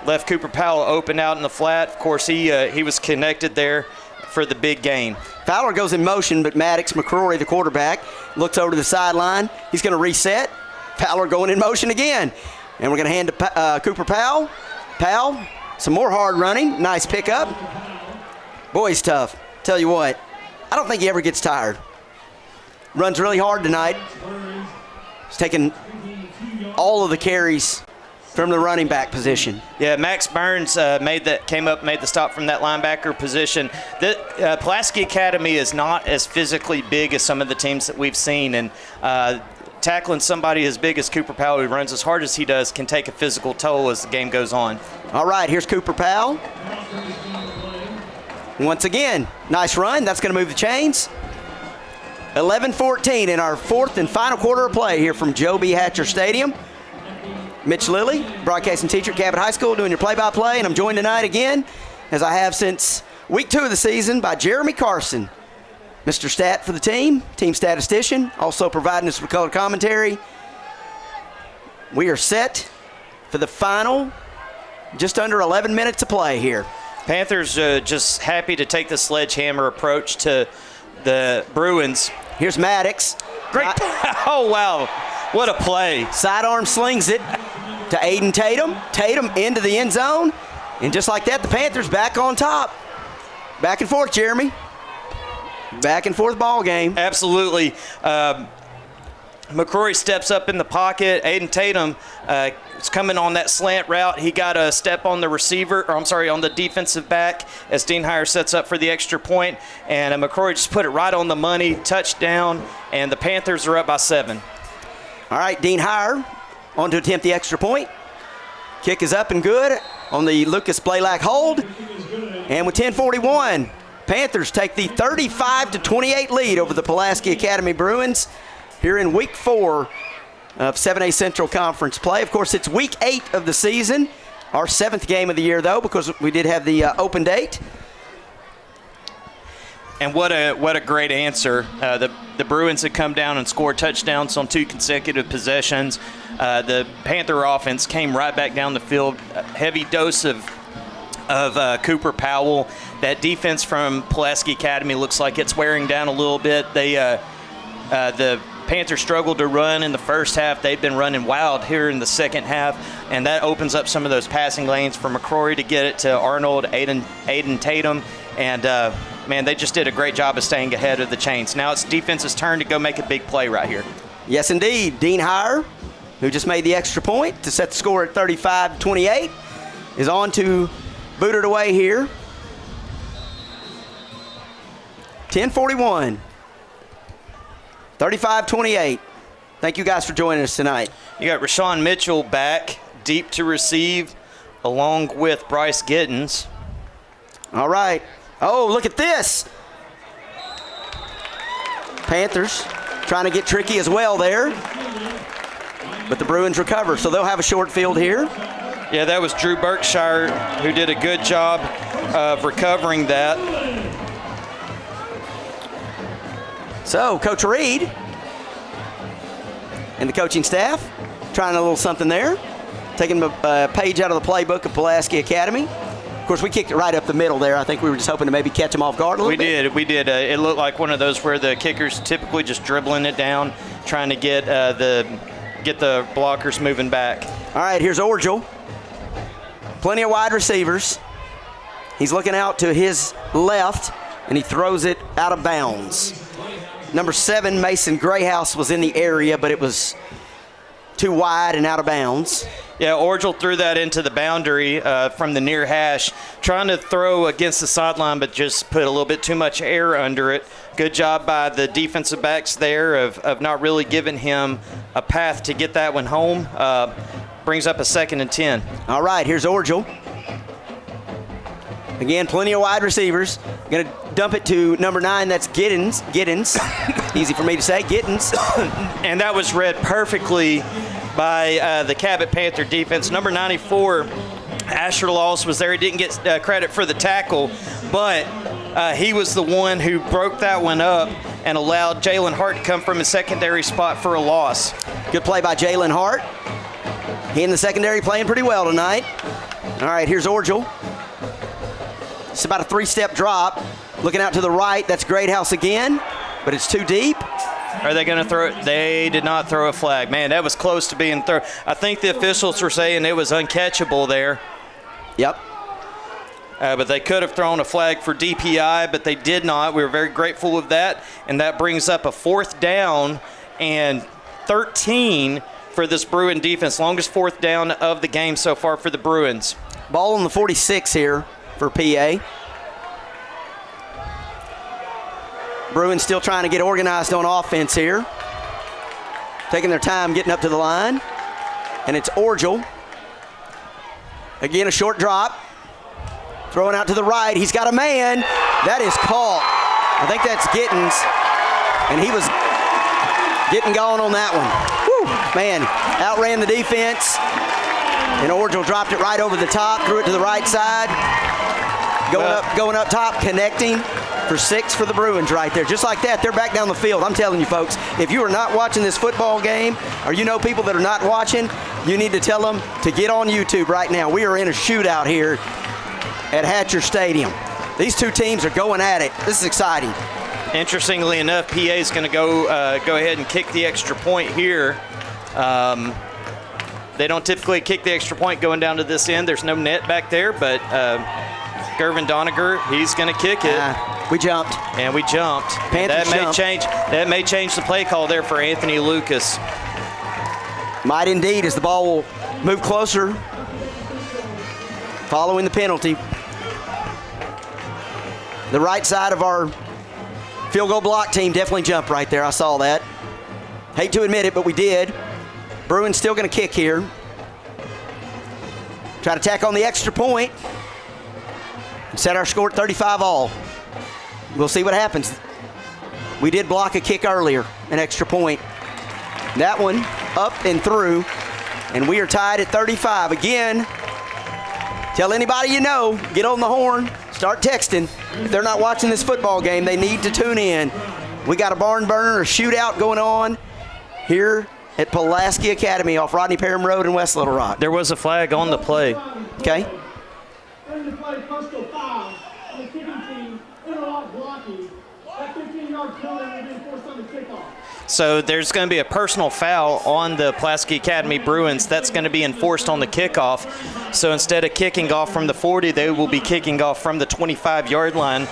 left Cooper Powell open out in the flat. Of course, he was connected there for the big gain. Fowler goes in motion, but Maddox McCrory, the quarterback, looks over to the sideline. He's going to reset. Fowler going in motion again. And we're going to hand to Cooper Powell. Powell, some more hard running. Nice pickup. Boy, he's tough. Tell you what, I don't think he ever gets tired. Runs really hard tonight. He's taking all of the carries from the running back position. Yeah, Max Burns came up, made the stop from that linebacker position. The Pulaski Academy is not as physically big as some of the teams that we've seen, and tackling somebody as big as Cooper Powell, who runs as hard as he does, can take a physical toll as the game goes on. All right, here's Cooper Powell. Once again, nice run. That's going to move the chains. 11-14 in our 4th and final quarter of play here from Joe B. Hatcher Stadium. Mitch Lilly, broadcasting teacher at Cabot High School, doing your play-by-play, and I'm joined tonight again, as I have since week 2 of the season, by Jeremy Carson, Mr. Stat for the team statistician, also providing us with color commentary. We are set for the final, just under 11 minutes of play here. Panthers just happy to take the sledgehammer approach to the Bruins. Here's Maddox. Great. Oh, wow. What a play. Sidearm slings it to Aiden Tatum. Tatum into the end zone. And just like that, the Panthers back on top. Back and forth, Jeremy. Back and forth ball game. Absolutely. McCrory steps up in the pocket. Aiden Tatum is coming on that slant route. He got a step on the on the defensive back as Dean Heyer sets up for the extra point. And McCrory just put it right on the money, touchdown, and the Panthers are up by 7. All right, Dean Heyer on to attempt the extra point. Kick is up and good on the Lucas Blaylock hold. And with 10:41, Panthers take the 35-28 lead over the Pulaski Academy Bruins here in week 4 of 7A Central Conference play. Of course, it's week 8 of the season, our 7th game of the year, though, because we did have the open date. And what a great answer. The Bruins had come down and scored touchdowns on 2 consecutive possessions. The Panther offense came right back down the field. A heavy dose of Cooper Powell. That defense from Pulaski Academy looks like it's wearing down a little bit. The Panthers struggled to run in the first half. They've been running wild here in the second half, and that opens up some of those passing lanes for McCrory to get it to Arnold, Aiden Tatum, and man, they just did a great job of staying ahead of the chains. Now it's defense's turn to go make a big play right here. Yes, indeed. Dean Heyer, who just made the extra point to set the score at 35-28, is on to boot it away here. 10:41. 35-28. Thank you guys for joining us tonight. You got Rashawn Mitchell back, deep to receive, along with Bryce Giddens. All right. Oh, look at this. Panthers trying to get tricky as well there. But the Bruins recover, so they'll have a short field here. Yeah, that was Drew Berkshire who did a good job of recovering that. So, Coach Reed and the coaching staff trying a little something there. Taking a page out of the playbook of Pulaski Academy. Of course, we kicked it right up the middle there. I think we were just hoping to maybe catch them off guard a little bit. We did. It looked like one of those where the kickers typically just dribbling it down, trying to get the blockers moving back. All right, here's Orgel. Plenty of wide receivers. He's looking out to his left, and he throws it out of bounds. Number 7, Mason Grayhouse, was in the area, but it was too wide and out of bounds. Yeah, Orgel threw that into the boundary from the near hash, trying to throw against the sideline, but just put a little bit too much air under it. Good job by the defensive backs there of not really giving him a path to get that one home. Brings up a 2nd and 10. All right, here's Orgel. Again, plenty of wide receivers. Going to dump it to number 9. That's Giddens. Easy for me to say, Giddens. And that was read perfectly by the Cabot Panther defense. Number 94, Asher Laws, was there. He didn't get credit for the tackle, but he was the one who broke that one up and allowed Jalen Hart to come from his secondary spot for a loss. Good play by Jalen Hart. He in the secondary playing pretty well tonight. All right, here's Orgel. It's about a 3-step drop. Looking out to the right, that's Greathouse again, but it's too deep. Are they going to throw it? They did not throw a flag. Man, that was close to being thrown. I think the officials were saying it was uncatchable there. Yep. But they could have thrown a flag for DPI, but they did not. We were very grateful of that, and that brings up a 4th down and 13 for this Bruin defense. Longest 4th down of the game so far for the Bruins. Ball on the 46 here for PA. Bruins still trying to get organized on offense here. Taking their time getting up to the line. And it's Orgel. Again, a short drop. Throwing out to the right. He's got a man. That is caught. I think that's Gittens. And he was getting going on that one. Woo, man, outran the defense. And Orgel dropped it right over the top, threw it to the right side. Going up top, connecting for 6 for the Bruins right there. Just like that, they're back down the field. I'm telling you, folks, if you are not watching this football game, or you know people that are not watching, you need to tell them to get on YouTube right now. We are in a shootout here at Hatcher Stadium. These two teams are going at it. This is exciting. Interestingly enough, PA is going to go ahead and kick the extra point here. They don't typically kick the extra point going down to this end. There's no net back there, but Gervin Doniger, he's going to kick it. We jumped. And we jumped. That may change the play call there for Anthony Lucas. Might indeed, as the ball will move closer following the penalty. The right side of our field goal block team definitely jumped right there. I saw that. Hate to admit it, but we did. Bruins still going to kick here. Try to tack on the extra point. Set our score at 35 all. We'll see what happens. We did block a kick earlier, an extra point. That one up and through, and we are tied at 35. Again, tell anybody you know, get on the horn, start texting. If they're not watching this football game, they need to tune in. We got a barn burner, a shootout going on here at Pulaski Academy off Rodney Parham Road in West Little Rock. There was a flag on the play. Okay. During the play, personal foul on the kicking team, interlock blocking. That 15-yard penalty will be enforced on the kickoff. So there's going to be a personal foul on the Pulaski Academy Bruins. That's going to be enforced on the kickoff. So instead of kicking off from the 40, they will be kicking off from the 25-yard line.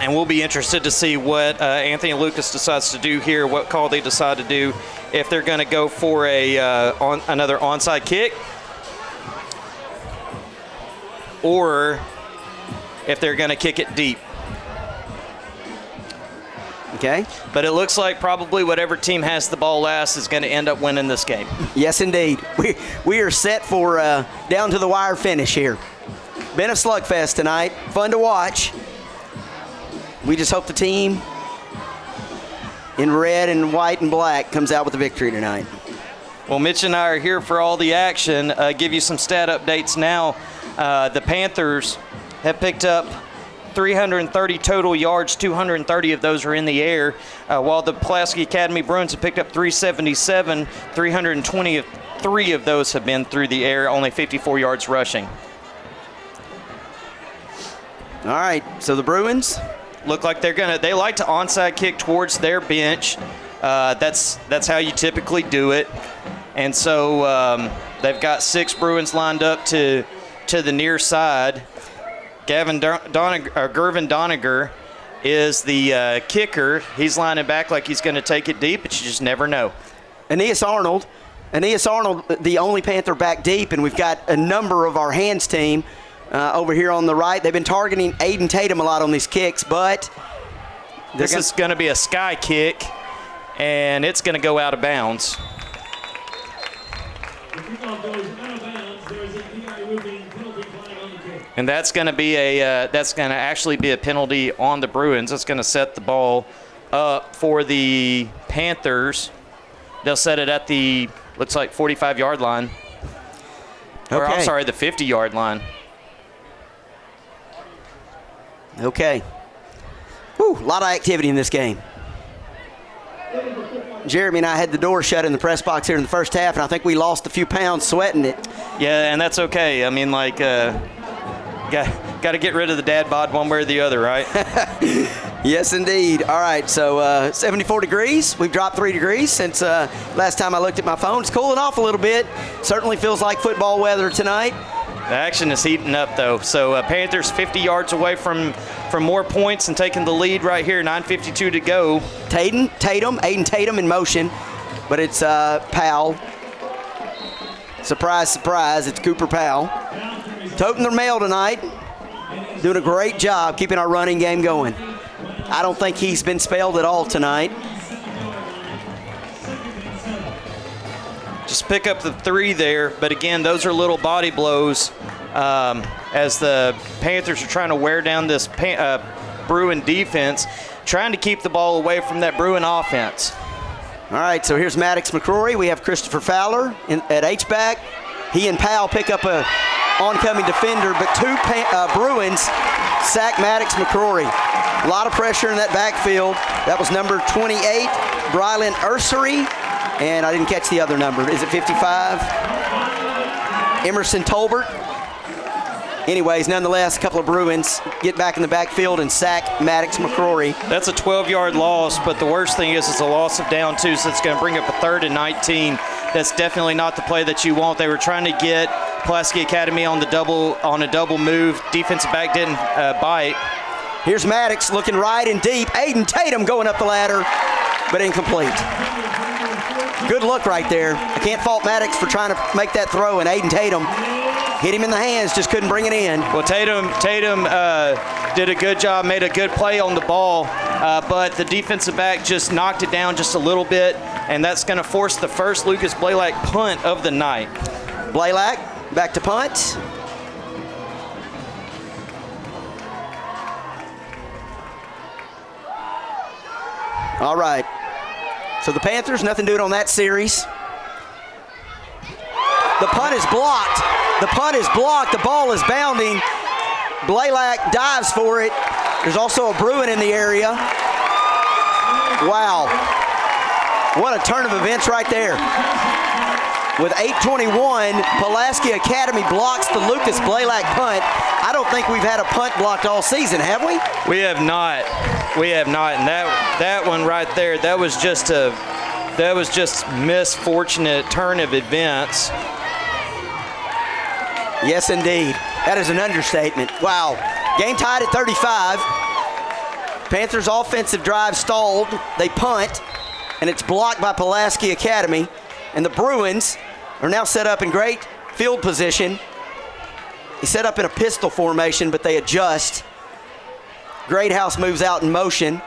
And we'll be interested to see what Anthony Lucas decides to do here, what call they decide to do, if they're going to go for another onside kick, or if they're going to kick it deep. Okay. But it looks like probably whatever team has the ball last is going to end up winning this game. Yes, indeed. We are set for down to the wire finish here. Been a slugfest tonight. Fun to watch. We just hope the team in red and white and black comes out with the victory tonight. Well, Mitch and I are here for all the action. Give you some stat updates now. The Panthers have picked up 330 total yards, 230 of those are in the air, while the Pulaski Academy Bruins have picked up 377, 323 of those have been through the air, only 54 yards rushing. All right, so the Bruins look like they like to onside kick towards their bench. That's how you typically do it. And so they've got 6 Bruins lined up to the near side. Gervin Doniger is the kicker. He's lining back like he's going to take it deep, but you just never know. Aeneas Arnold, the only Panther back deep, and we've got a number of our hands team over here on the right. They've been targeting Aiden Tatum a lot on these kicks, but this is going to be a sky kick, and it's going to go out of bounds. And that's going to actually be a penalty on the Bruins. It's going to set the ball up for the Panthers. They'll set it at the, looks like 45-yard line. Or I'm sorry, the 50-yard line. Okay. Whew, a lot of activity in this game. Jeremy and I had the door shut in the press box here in the first half, and I think we lost a few pounds sweating it. Yeah, and that's okay. I mean, like, got to get rid of the dad bod one way or the other, right? Yes, indeed. All right, so 74 degrees. We've dropped 3 degrees since last time I looked at my phone. It's cooling off a little bit. Certainly feels like football weather tonight. The action is heating up, though. So Panthers 50 yards away from more points and taking the lead right here. 9:52 to go. Aiden Tatum in motion, but it's Powell. Surprise, surprise, it's Cooper Powell. Toting their mail tonight. Doing a great job keeping our running game going. I don't think he's been spelled at all tonight. Just pick up the 3 there, but again, those are little body blows as the Panthers are trying to wear down this Bruin defense, trying to keep the ball away from that Bruin offense. All right, so here's Maddox McCrory. We have Christopher Fowler at H-back. He and Powell pick up a oncoming defender, but 2 Bruins sack Maddox McCrory. A lot of pressure in that backfield. That was number 28, Brylan Ursery. And I didn't catch the other number. Is it 55? Emerson Tolbert. Anyways, nonetheless, a couple of Bruins get back in the backfield and sack Maddox McCrory. That's a 12-yard loss, but the worst thing is it's a loss of down 2, so it's going to bring up a 3rd and 19. That's definitely not the play that you want. They were trying to get Pulaski Academy on a double move. Defensive back didn't bite. Here's Maddox looking right and deep. Aiden Tatum going up the ladder, but incomplete. Good look right there. I can't fault Maddox for trying to make that throw, and Aiden Tatum hit him in the hands, just couldn't bring it in. Well, Tatum did a good job, made a good play on the ball, but the defensive back just knocked it down just a little bit, and that's going to force the first Lucas Blaylock punt of the night. Blaylock back to punt. All right. So the Panthers, nothing doing on that series. The punt is blocked. The punt is blocked. The ball is bounding. Blaylock dives for it. There's also a Bruin in the area. Wow. What a turn of events right there. With 8:21, Pulaski Academy blocks the Lucas Blaylock punt. I don't think we've had a punt blocked all season, have we? We have not. We have not. And that one right there, that was just misfortunate turn of events. Yes, indeed. That is an understatement. Wow. Game tied at 35. Panthers' offensive drive stalled. They punt, and it's blocked by Pulaski Academy. And the Bruins are now set up in great field position. They set up in a pistol formation, but they adjust. Greathouse moves out in motion.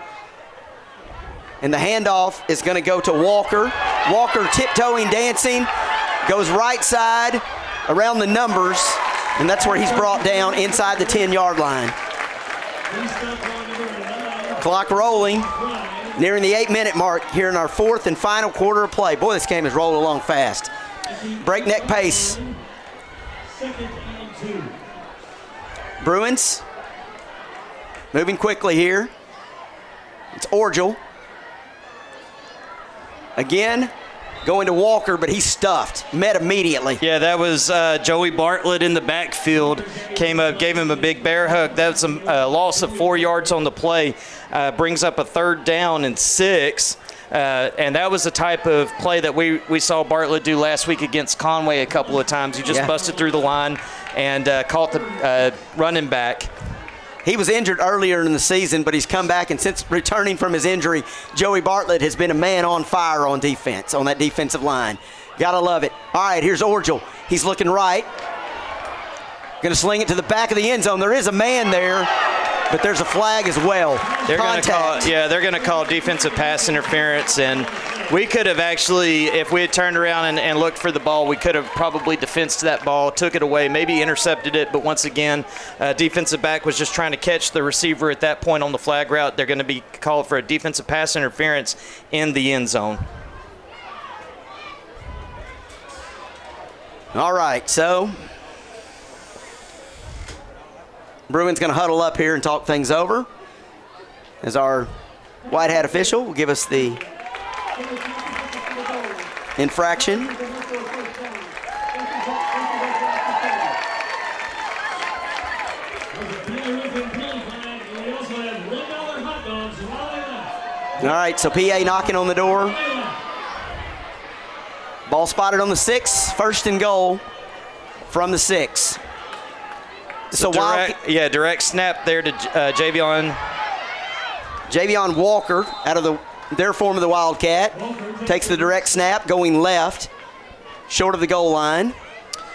And the handoff is going to go to Walker. Walker tiptoeing, dancing, goes right side around the numbers, and that's where he's brought down inside the 10-yard line. Clock rolling, nearing the 8-minute mark here in our 4th and final quarter of play. Boy, this game is rolling along fast. Breakneck pace. Bruins moving quickly here. It's Orgel. Again, going to Walker, but he's stuffed. Met immediately. Yeah, that was Joey Bartlett in the backfield. Came up, gave him a big bear hug. That's a loss of 4 yards on the play. Brings up a 3rd down and 6. And that was the type of play that we saw Bartlett do last week against Conway a couple of times. He just busted through the line and caught the running back. He was injured earlier in the season, but he's come back, and since returning from his injury, Joey Bartlett has been a man on fire on defense, on that defensive line. Gotta love it. All right, here's Orgel. He's looking right. Gonna sling it to the back of the end zone. There is a man there. but there's a flag as well. They're going Contact. they're going to call defensive pass interference, and we could have actually, if we had turned around and looked for the ball, we could have probably defensed that ball, took it away, maybe intercepted it, but once again, defensive back was just trying to catch the receiver at that point on the flag route. They're going to be called for a defensive pass interference in the end zone. All right, so Bruins going to huddle up here and talk things over as our white hat official will give us the infraction. All right, so PA knocking on the door. Ball spotted on the 6, first and goal from the 6. So direct snap there to Javion Walker out of their form of the Wildcat. Takes the direct snap, going left, short of the goal line.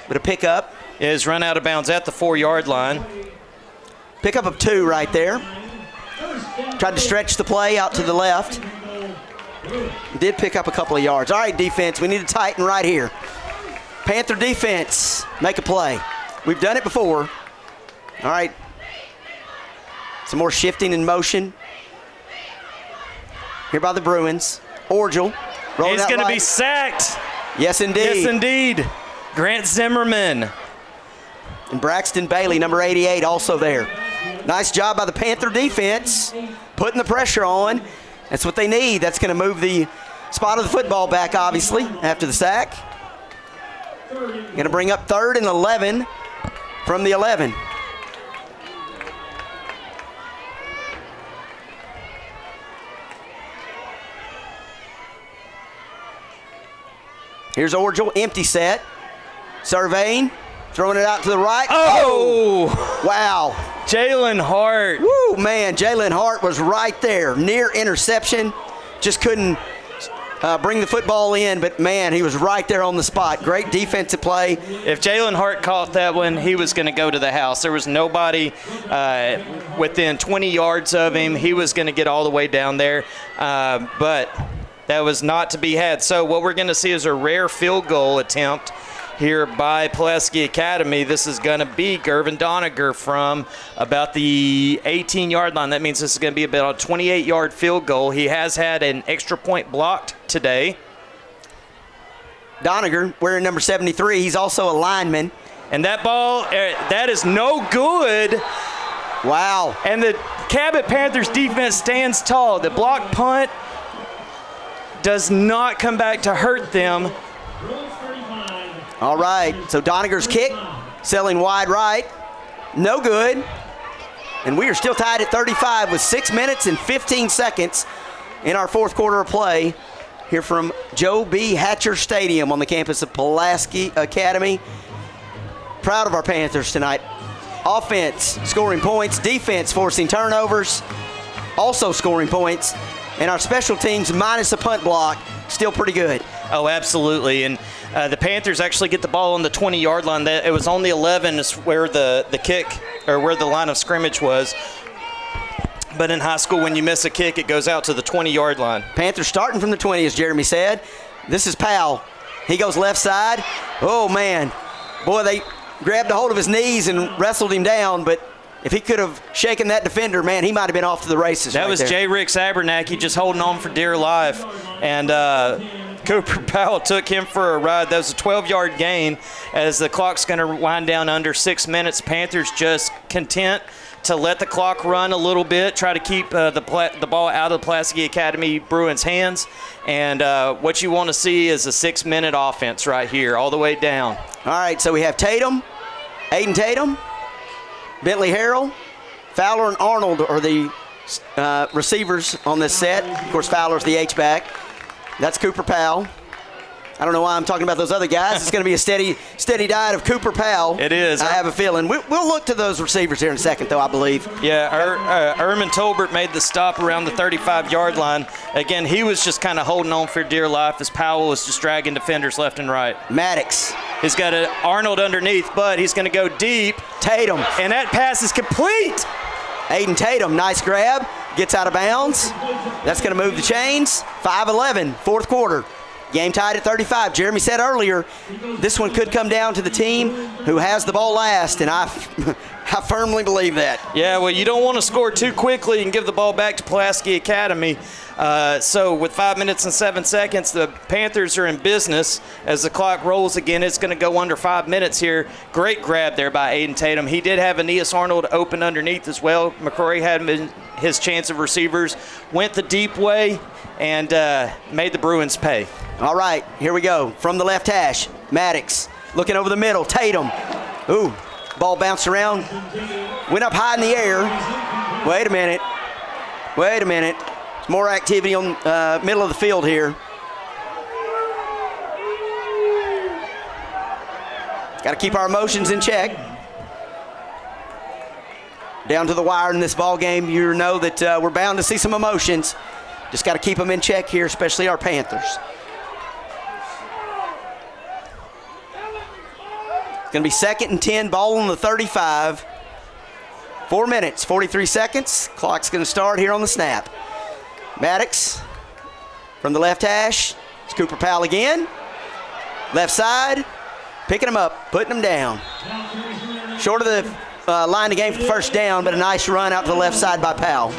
But a pickup. Is run out of bounds at the 4-yard line. Pickup of 2 right there. Tried to stretch the play out to the left. Did pick up a couple of yards. All right, defense, we need to tighten right here. Panther defense, make a play. We've done it before. All right. Some more shifting in motion. Here by the Bruins. Orgel. He's going to be sacked. Yes, indeed. Yes, indeed. Grant Zimmerman. And Braxton Bailey, number 88, also there. Nice job by the Panther defense, putting the pressure on. That's what they need. That's going to move the spot of the football back, obviously, after the sack. Going to bring up 3rd and 11 from the 11. Here's Orgel, empty set. Surveying, throwing it out to the right. Oh! Wow. Jalen Hart. Woo, man, Jalen Hart was right there. Near interception. Just couldn't bring the football in, but, man, he was right there on the spot. Great defensive play. If Jalen Hart caught that one, he was going to go to the house. There was nobody within 20 yards of him. He was going to get all the way down there, but that was not to be had. So what we're going to see is a rare field goal attempt here by Pulaski Academy. This is going to be Gervin Doniger from about the 18-yard line. That means this is going to be about a 28-yard field goal. He has had an extra point blocked today. Doniger, wearing number 73, he's also a lineman. And that ball, that is no good. Wow. And the Cabot Panthers defense stands tall. The block punt does not come back to hurt them. All right, so Doniger's kick, selling wide right, no good. And we are still tied at 35 with 6 minutes and 15 seconds in our 4th quarter of play here from Joe B. Hatcher Stadium on the campus of Pulaski Academy. Proud of our Panthers tonight. Offense scoring points, defense forcing turnovers, also scoring points, and our special teams minus a punt block still pretty good. Oh, absolutely. And the Panthers actually get the ball on the 20-yard line. It was on the 11 is where the kick, or where the line of scrimmage was. But in high school, when you miss a kick, it goes out to the 20-yard line. Panthers starting from the 20, as Jeremy said. This is Powell. He goes left side. Oh, man. Boy, they grabbed a hold of his knees and wrestled him down, but if he could have shaken that defender, man, he might have been off to the races. That right was there. J. Rick Abernathy just holding on for dear life. And Cooper Powell took him for a ride. That was a 12-yard gain as the clock's going to wind down under 6 minutes. Panthers just content to let the clock run a little bit, try to keep the ball out of the Pulaski Academy Bruins' hands. And what you want to see is a 6-minute offense right here, all the way down. All right, so we have Tatum, Aiden Tatum, Bentley Harrell, Fowler, and Arnold are the receivers on this set. Of course, Fowler's the H-back. That's Cooper Powell. I don't know why I'm talking about those other guys. It's going to be a steady diet of Cooper Powell. It is. I have a feeling. We'll look to those receivers here in a second, though, I believe. Yeah, Erman Tolbert made the stop around the 35-yard line. Again, he was just kind of holding on for dear life as Powell was just dragging defenders left and right. Maddox. He's got Arnold underneath, but he's going to go deep. Tatum. And that pass is complete. Aiden Tatum, nice grab, gets out of bounds. That's going to move the chains. 5-11, fourth quarter. Game tied at 35. Jeremy said earlier, this one could come down to the team who has the ball last, and I firmly believe that. Yeah, well, you don't want to score too quickly and give the ball back to Pulaski Academy. So with 5 minutes and 7 seconds, the Panthers are in business. As the clock rolls again, it's going to go under 5 minutes here. Great grab there by Aiden Tatum. He did have Aeneas Arnold open underneath as well. McCrory had his chance of receivers, went the deep way, and made the Bruins pay. All right, here we go. From the left hash, Maddox looking over the middle. Tatum. Ooh, ball bounced around. Went up high in the air. Wait a minute. More activity on middle of the field here. Got to keep our emotions in check. Down to the wire in this ball game, you know that we're bound to see some emotions. Just got to keep them in check here, especially our Panthers. It's going to be 2nd and 10, ball on the 35. 4 minutes, 43 seconds. Clock's going to start here on the snap. Maddox from the left hash. It's Cooper Powell again. Left side, picking him up, putting him down. Short of the line of game for the first down, but a nice run out to the left side by Powell.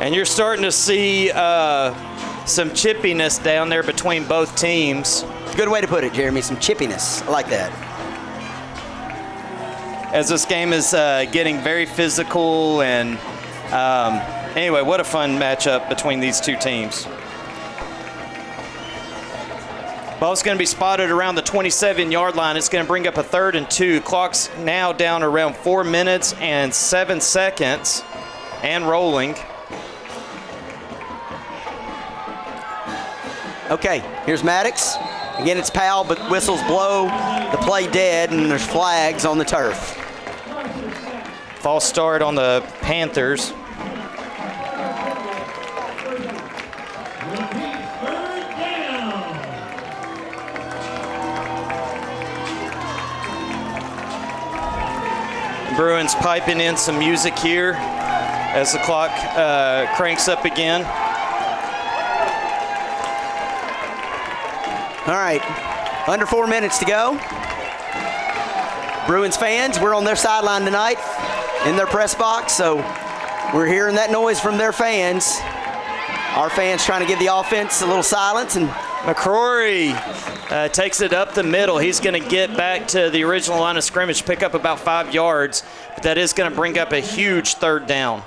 And you're starting to see some chippiness down there between both teams. Good way to put it, Jeremy, some chippiness. I like that. As this game is getting very physical, and anyway, what a fun matchup between these two teams. Ball's going to be spotted around the 27-yard line. It's going to bring up a 3rd and 2. Clock's now down around 4 minutes and 7 seconds and rolling. Okay, here's Maddox. Again, it's Powell, but whistles blow, the play dead, and there's flags on the turf. False start on the Panthers. Bruins piping in some music here as the clock cranks up again. All right, under 4 minutes to go. Bruins fans, we're on their sideline tonight in their press box, so we're hearing that noise from their fans. Our fans trying to give the offense a little silence. And McCrory takes it up the middle. He's going to get back to the original line of scrimmage, pick up about 5 yards, but that is going to bring up a huge 3rd down.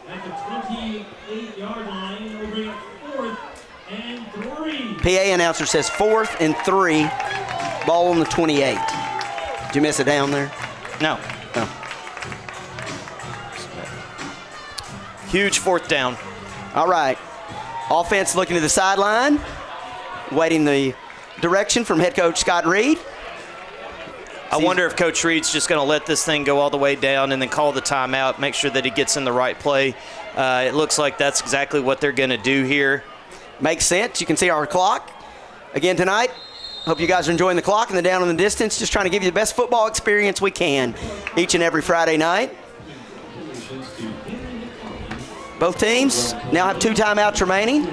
At the 28-yard line, we'll bring up 4th and 3. PA announcer says 4th and 3, ball on the 28. Did you miss a down there? No. No. Huge 4th down. All right. Offense looking to the sideline, waiting the direction from head coach Scott Reed. I wonder if Coach Reed's just going to let this thing go all the way down and then call the timeout, make sure that he gets in the right play. It looks like that's exactly what they're going to do here. Makes sense. You can see our clock again tonight. Hope you guys are enjoying the clock and the down in the distance. Just trying to give you the best football experience we can each and every Friday night. Both teams now have 2 timeouts remaining.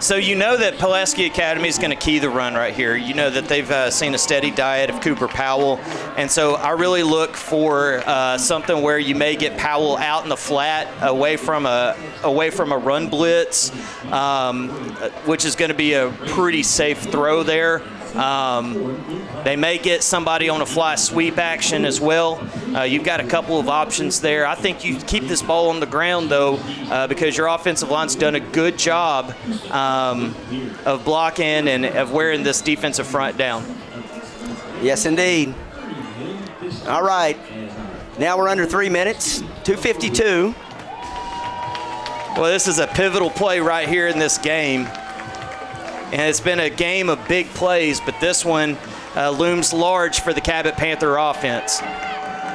So you know that Pulaski Academy is going to key the run right here. You know that they've seen a steady diet of Cooper Powell. And so I really look for something where you may get Powell out in the flat away from a run blitz, which is going to be a pretty safe throw there. They may get somebody on a fly sweep action as well. You've got a couple of options there. I think you keep this ball on the ground, though, because your offensive line's done a good job of blocking and of wearing this defensive front down. Yes, indeed. All right. Now we're under 3 minutes, 2:52. Well, this is a pivotal play right here in this game. And it's been a game of big plays, but this one looms large for the Cabot Panther offense.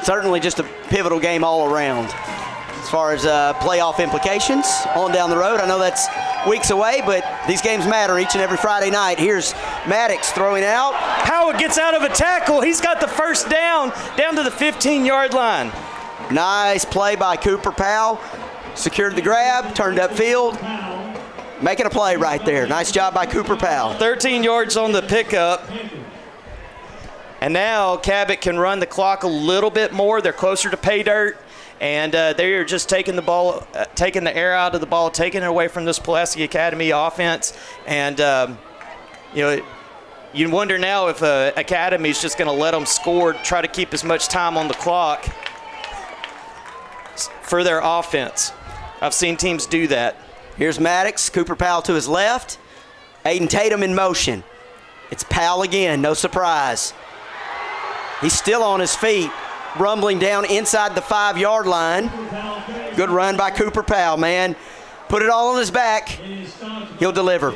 Certainly just a pivotal game all around. As far as playoff implications on down the road, I know that's weeks away, but these games matter each and every Friday night. Here's Maddox throwing out. Powell gets out of a tackle. He's got the first down to the 15-yard line. Nice play by Cooper Powell. Secured the grab, turned upfield. Making a play right there. Nice job by Cooper Powell. 13 yards on the pickup. And now Cabot can run the clock a little bit more. They're closer to pay dirt. And they're just taking the ball, taking the air out of the ball, taking it away from this Pulaski Academy offense. And, you wonder now if Academy's just going to let them score, try to keep as much time on the clock for their offense. I've seen teams do that. Here's Maddox, Cooper Powell to his left. Aiden Tatum in motion. It's Powell again, no surprise. He's still on his feet, rumbling down inside the 5-yard line. Good run by Cooper Powell, man. Put it all on his back. He'll deliver.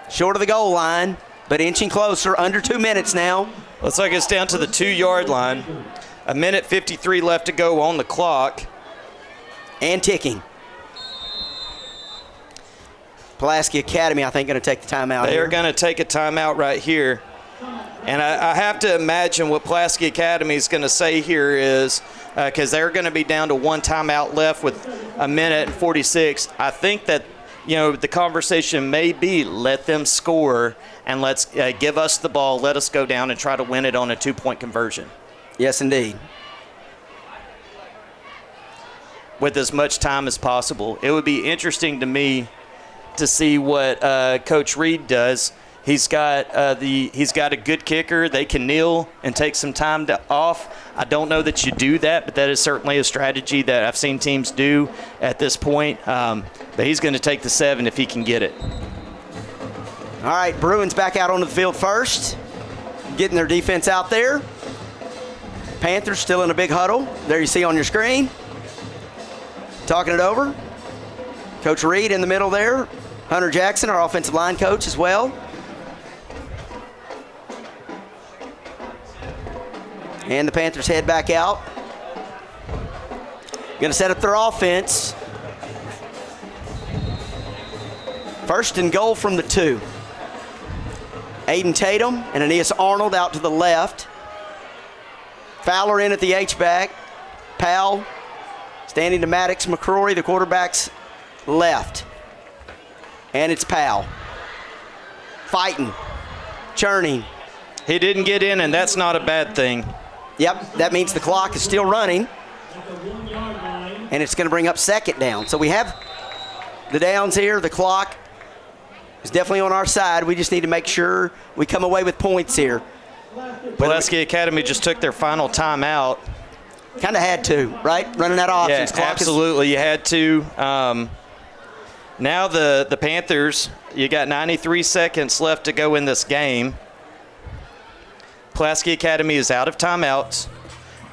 Short of the goal line, but inching closer, under 2 minutes now. Looks like it's down to the 2-yard line. 1:53 left to go on the clock. And ticking. Pulaski Academy, I think, going to take the timeout. They are going to take a timeout right here. And I have to imagine what Pulaski Academy is going to say here is, because they're going to be down to one timeout left with 1:46. I think that, the conversation may be let them score and let's give us the ball, let us go down and try to win it on a 2-point conversion. Yes, indeed. With as much time as possible. It would be interesting to me to see what Coach Reed does. He's got a good kicker. They can kneel and take some time off. I don't know that you do that, but that is certainly a strategy that I've seen teams do at this point. But he's going to take the 7 if he can get it. All right, Bruins back out onto the field first, getting their defense out there. Panthers still in a big huddle. There you see on your screen. Talking it over. Coach Reed in the middle there. Hunter Jackson, our offensive line coach as well. And the Panthers head back out. Going to set up their offense. First and goal from the 2. Aiden Tatum and Aeneas Arnold out to the left. Fowler in at the H-back. Powell standing to Maddox McCrory, the quarterback's left. And it's Powell. Fighting. Churning. He didn't get in, and that's not a bad thing. Yep, that means the clock is still running. And it's going to bring up second down. So we have the downs here. The clock is definitely on our side. We just need to make sure we come away with points here. Pulaski Academy just took their final timeout. Kind of had to, right? Running out of options. Yeah, absolutely. You had to. Now the Panthers, you got 93 seconds left to go in this game. Pulaski Academy is out of timeouts.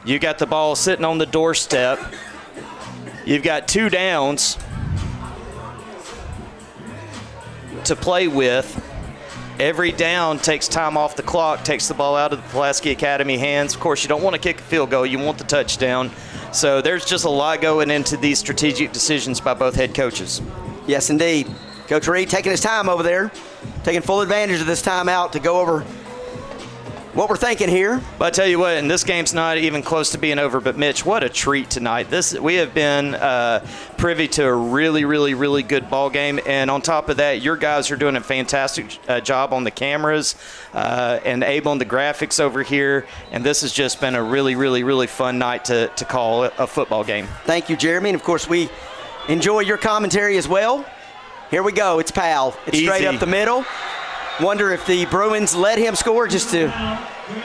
You got the ball sitting on the doorstep. You've got 2 downs to play with. Every down takes time off the clock, takes the ball out of the Pulaski Academy hands. Of course, you don't want to kick a field goal. You want the touchdown. So there's just a lot going into these strategic decisions by both head coaches. Yes, indeed. Coach Reed taking his time over there, taking full advantage of this timeout to go over what we're thinking here. But I tell you what, and this game's not even close to being over, but Mitch, what a treat tonight. We have been privy to a really, really, really good ball game. And on top of that, your guys are doing a fantastic job on the cameras and able on the graphics over here. And this has just been a really, really, really fun night to call a football game. Thank you, Jeremy. And, of course, we enjoy your commentary as well. Here we go. It's Powell. It's Easy. Straight up the middle. Wonder if the Bruins let him score just to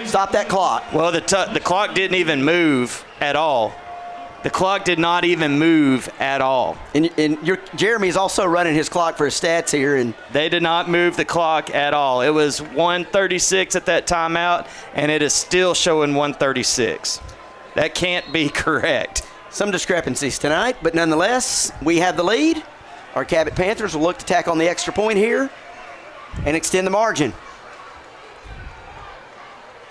stop that clock. Well, the clock didn't even move at all. The clock did not even move at all. And Jeremy's also running his clock for his stats here. And they did not move the clock at all. It was 1:36 at that timeout, and it is still showing 1:36. That can't be correct. Some discrepancies tonight, but nonetheless, we have the lead. Our Cabot Panthers will look to tack on the extra point here and extend the margin.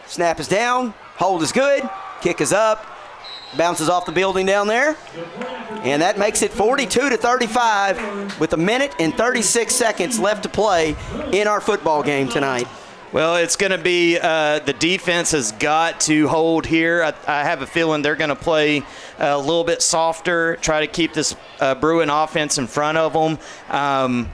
Snap is down, hold is good, kick is up, bounces off the building down there, and that makes it 42-35 with 1:36 left to play in our football game tonight. Well, it's going to be the defense has got to hold here. I have a feeling they're going to play a little bit softer, try to keep this Bruin offense in front of them.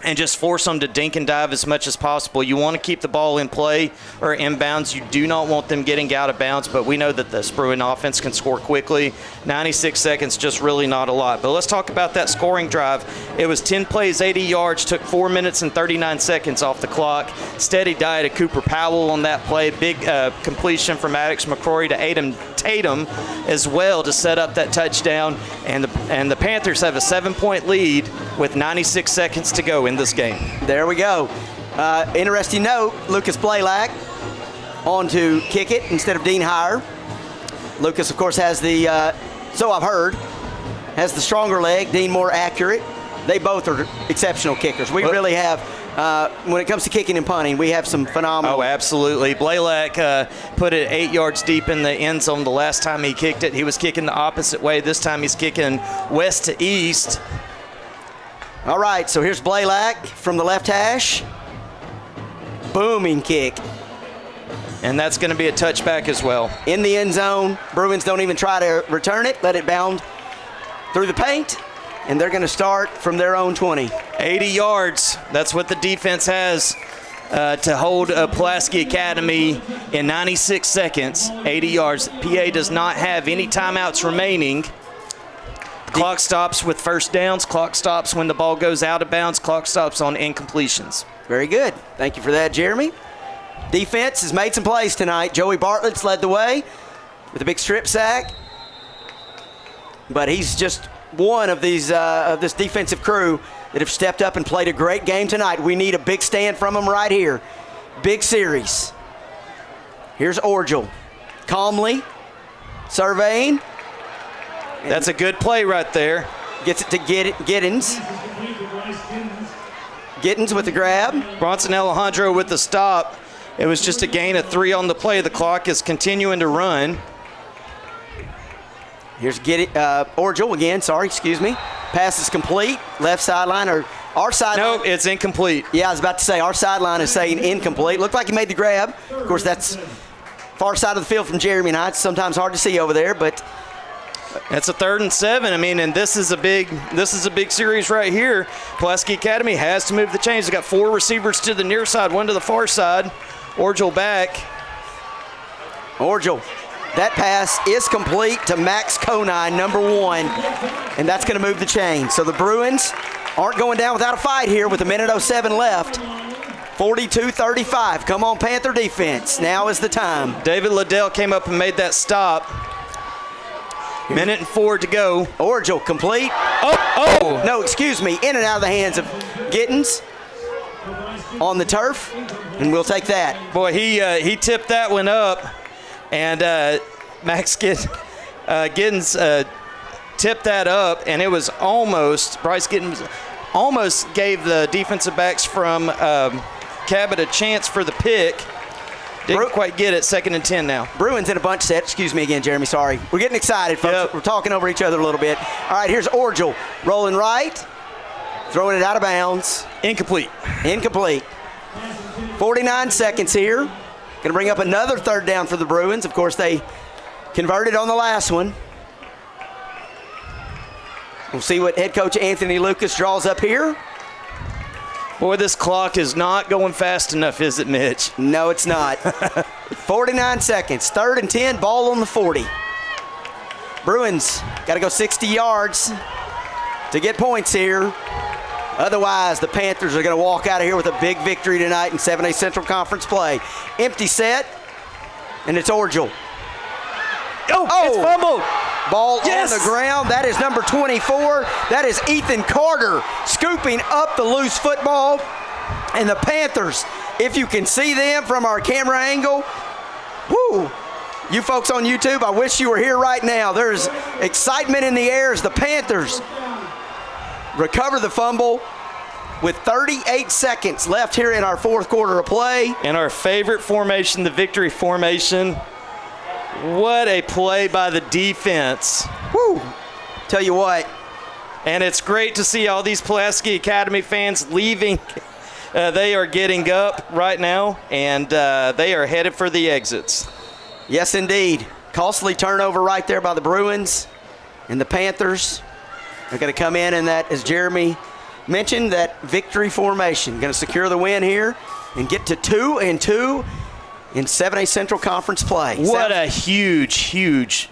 And just force them to dink and dive as much as possible. You want to keep the ball in play or inbounds. You do not want them getting out of bounds, but we know that this Bruin offense can score quickly. 96 seconds, just really not a lot. But let's talk about that scoring drive. It was 10 plays, 80 yards, took 4 minutes and 39 seconds off the clock. Steady diet of Cooper Powell on that play. Big completion from Maddox McCrory to Tatum as well to set up that touchdown. And the Panthers have a 7-point lead with 96 seconds to go in this game. There we go. Interesting note, Lucas Blaylock on to kick it instead of Dean Heyer. Lucas, of course, has the, so I've heard, has the stronger leg. Dean more accurate. They both are exceptional kickers. We really have, when it comes to kicking and punting, we have some phenomenal. Oh, absolutely. Blaylock put it 8 yards deep in the end zone the last time he kicked it. He was kicking the opposite way. This time he's kicking west to east. All right, so here's Blaylock from the left hash. Booming kick. And that's going to be a touchback as well. In the end zone. Bruins don't even try to return it. Let it bound through the paint. And they're going to start from their own 20. 80 yards. That's what the defense has to hold Pulaski Academy in 96 seconds. 80 yards. PA does not have any timeouts remaining. Clock stops with first downs. Clock stops when the ball goes out of bounds. Clock stops on incompletions. Very good. Thank you for that, Jeremy. Defense has made some plays tonight. Joey Bartlett's led the way with a big strip sack. But he's just one of these of this defensive crew that have stepped up and played a great game tonight. We need a big stand from them right here. Big series. Here's Orgel. Calmly surveying. That's a good play right there. Gets it to Giddens. Giddens with the grab. Bronson Alejandro with the stop. It was just a gain of 3 on the play. The clock is continuing to run. Here's Orgel again. Sorry, excuse me. Pass is complete. Left sideline or our sideline. No, it's incomplete. Yeah, I was about to say our sideline is saying incomplete. Looked like he made the grab. Of course, that's far side of the field from Jeremy and I. It's sometimes hard to see over there, but that's a 3rd and 7. I mean, and this is a big series right here. Pulaski Academy has to move the chains. They got 4 receivers to the near side, 1 to the far side. Orgel back. Orgel. That pass is complete to Max Conine, number 1, and that's going to move the chain. So the Bruins aren't going down without a fight here with 1:07 left. 42-35. Come on, Panther defense. Now is the time. David Liddell came up and made that stop. 1:04 to go. Orgel complete. Oh! No, excuse me. In and out of the hands of Giddens on the turf, and we'll take that. Boy, he tipped that one up, and Max Giddens tipped that up, and it was almost, Bryce Giddens almost gave the defensive backs from Cabot a chance for the pick. Didn't quite get it. 2nd and 10 now. Bruins in a bunch set. Excuse me again, Jeremy. Sorry. We're getting excited, folks. Yep. We're talking over each other a little bit. All right, here's Orgel. Rolling right. Throwing it out of bounds. Incomplete. 49 seconds here. Going to bring up another 3rd down for the Bruins. Of course, they converted on the last one. We'll see what head coach Anthony Lucas draws up here. Boy, this clock is not going fast enough, is it, Mitch? No, it's not. 49 seconds. 3rd and 10, ball on the 40. Bruins got to go 60 yards to get points here. Otherwise, the Panthers are going to walk out of here with a big victory tonight in 7A Central Conference play. Empty set, and it's Orgel. It's fumbled. Ball on the ground. That is number 24. That is Ethan Carter scooping up the loose football. And the Panthers, if you can see them from our camera angle, woo! You folks on YouTube, I wish you were here right now. There's excitement in the air as the Panthers recover the fumble with 38 seconds left here in our 4th quarter of play. In our favorite formation, the victory formation. What a play by the defense. Woo! Tell you what. And it's great to see all these Pulaski Academy fans leaving They are getting up right now, and they are headed for the exits. Yes, indeed. Costly turnover right there by the Bruins, and the Panthers are going to come in, and that, as Jeremy mentioned, that victory formation. Going to secure the win here and get to 2-2 in 7A Central Conference play. What a huge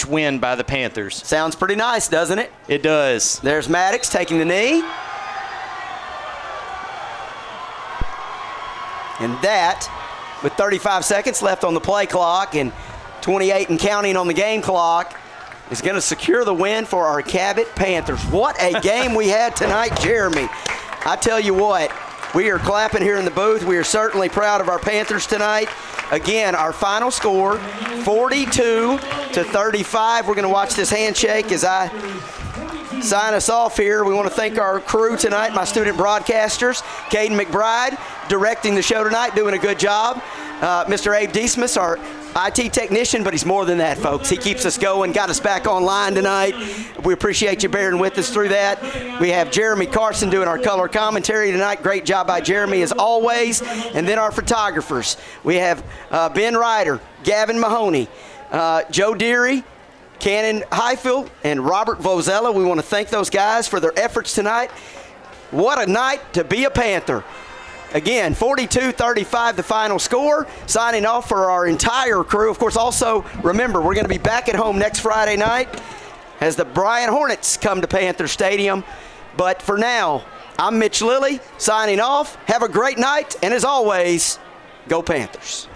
win by the Panthers. Sounds pretty nice, doesn't it? It does. There's Maddox taking the knee. And that, with 35 seconds left on the play clock and 28 and counting on the game clock, is going to secure the win for our Cabot Panthers. What a game we had tonight, Jeremy. I tell you what, we are clapping here in the booth. We are certainly proud of our Panthers tonight. Again, our final score, 42-35. We're going to watch this handshake as I sign us off here. We want to thank our crew tonight, my student broadcasters, Caden McBride, directing the show tonight, doing a good job. Mr. Abe Deesmus, our IT technician, but he's more than that, folks. He keeps us going, got us back online tonight. We appreciate you bearing with us through that. We have Jeremy Carson doing our color commentary tonight. Great job by Jeremy, as always. And then our photographers. We have Ben Ryder, Gavin Mahoney, Joe Deary, Cannon Highfield, and Robert Vozella. We want to thank those guys for their efforts tonight. What a night to be a Panther. Again, 42-35 the final score. Signing off for our entire crew. Of course, also, remember, we're going to be back at home next Friday night as the Bryant Hornets come to Panther Stadium. But for now, I'm Mitch Lilly signing off. Have a great night, and as always, go Panthers.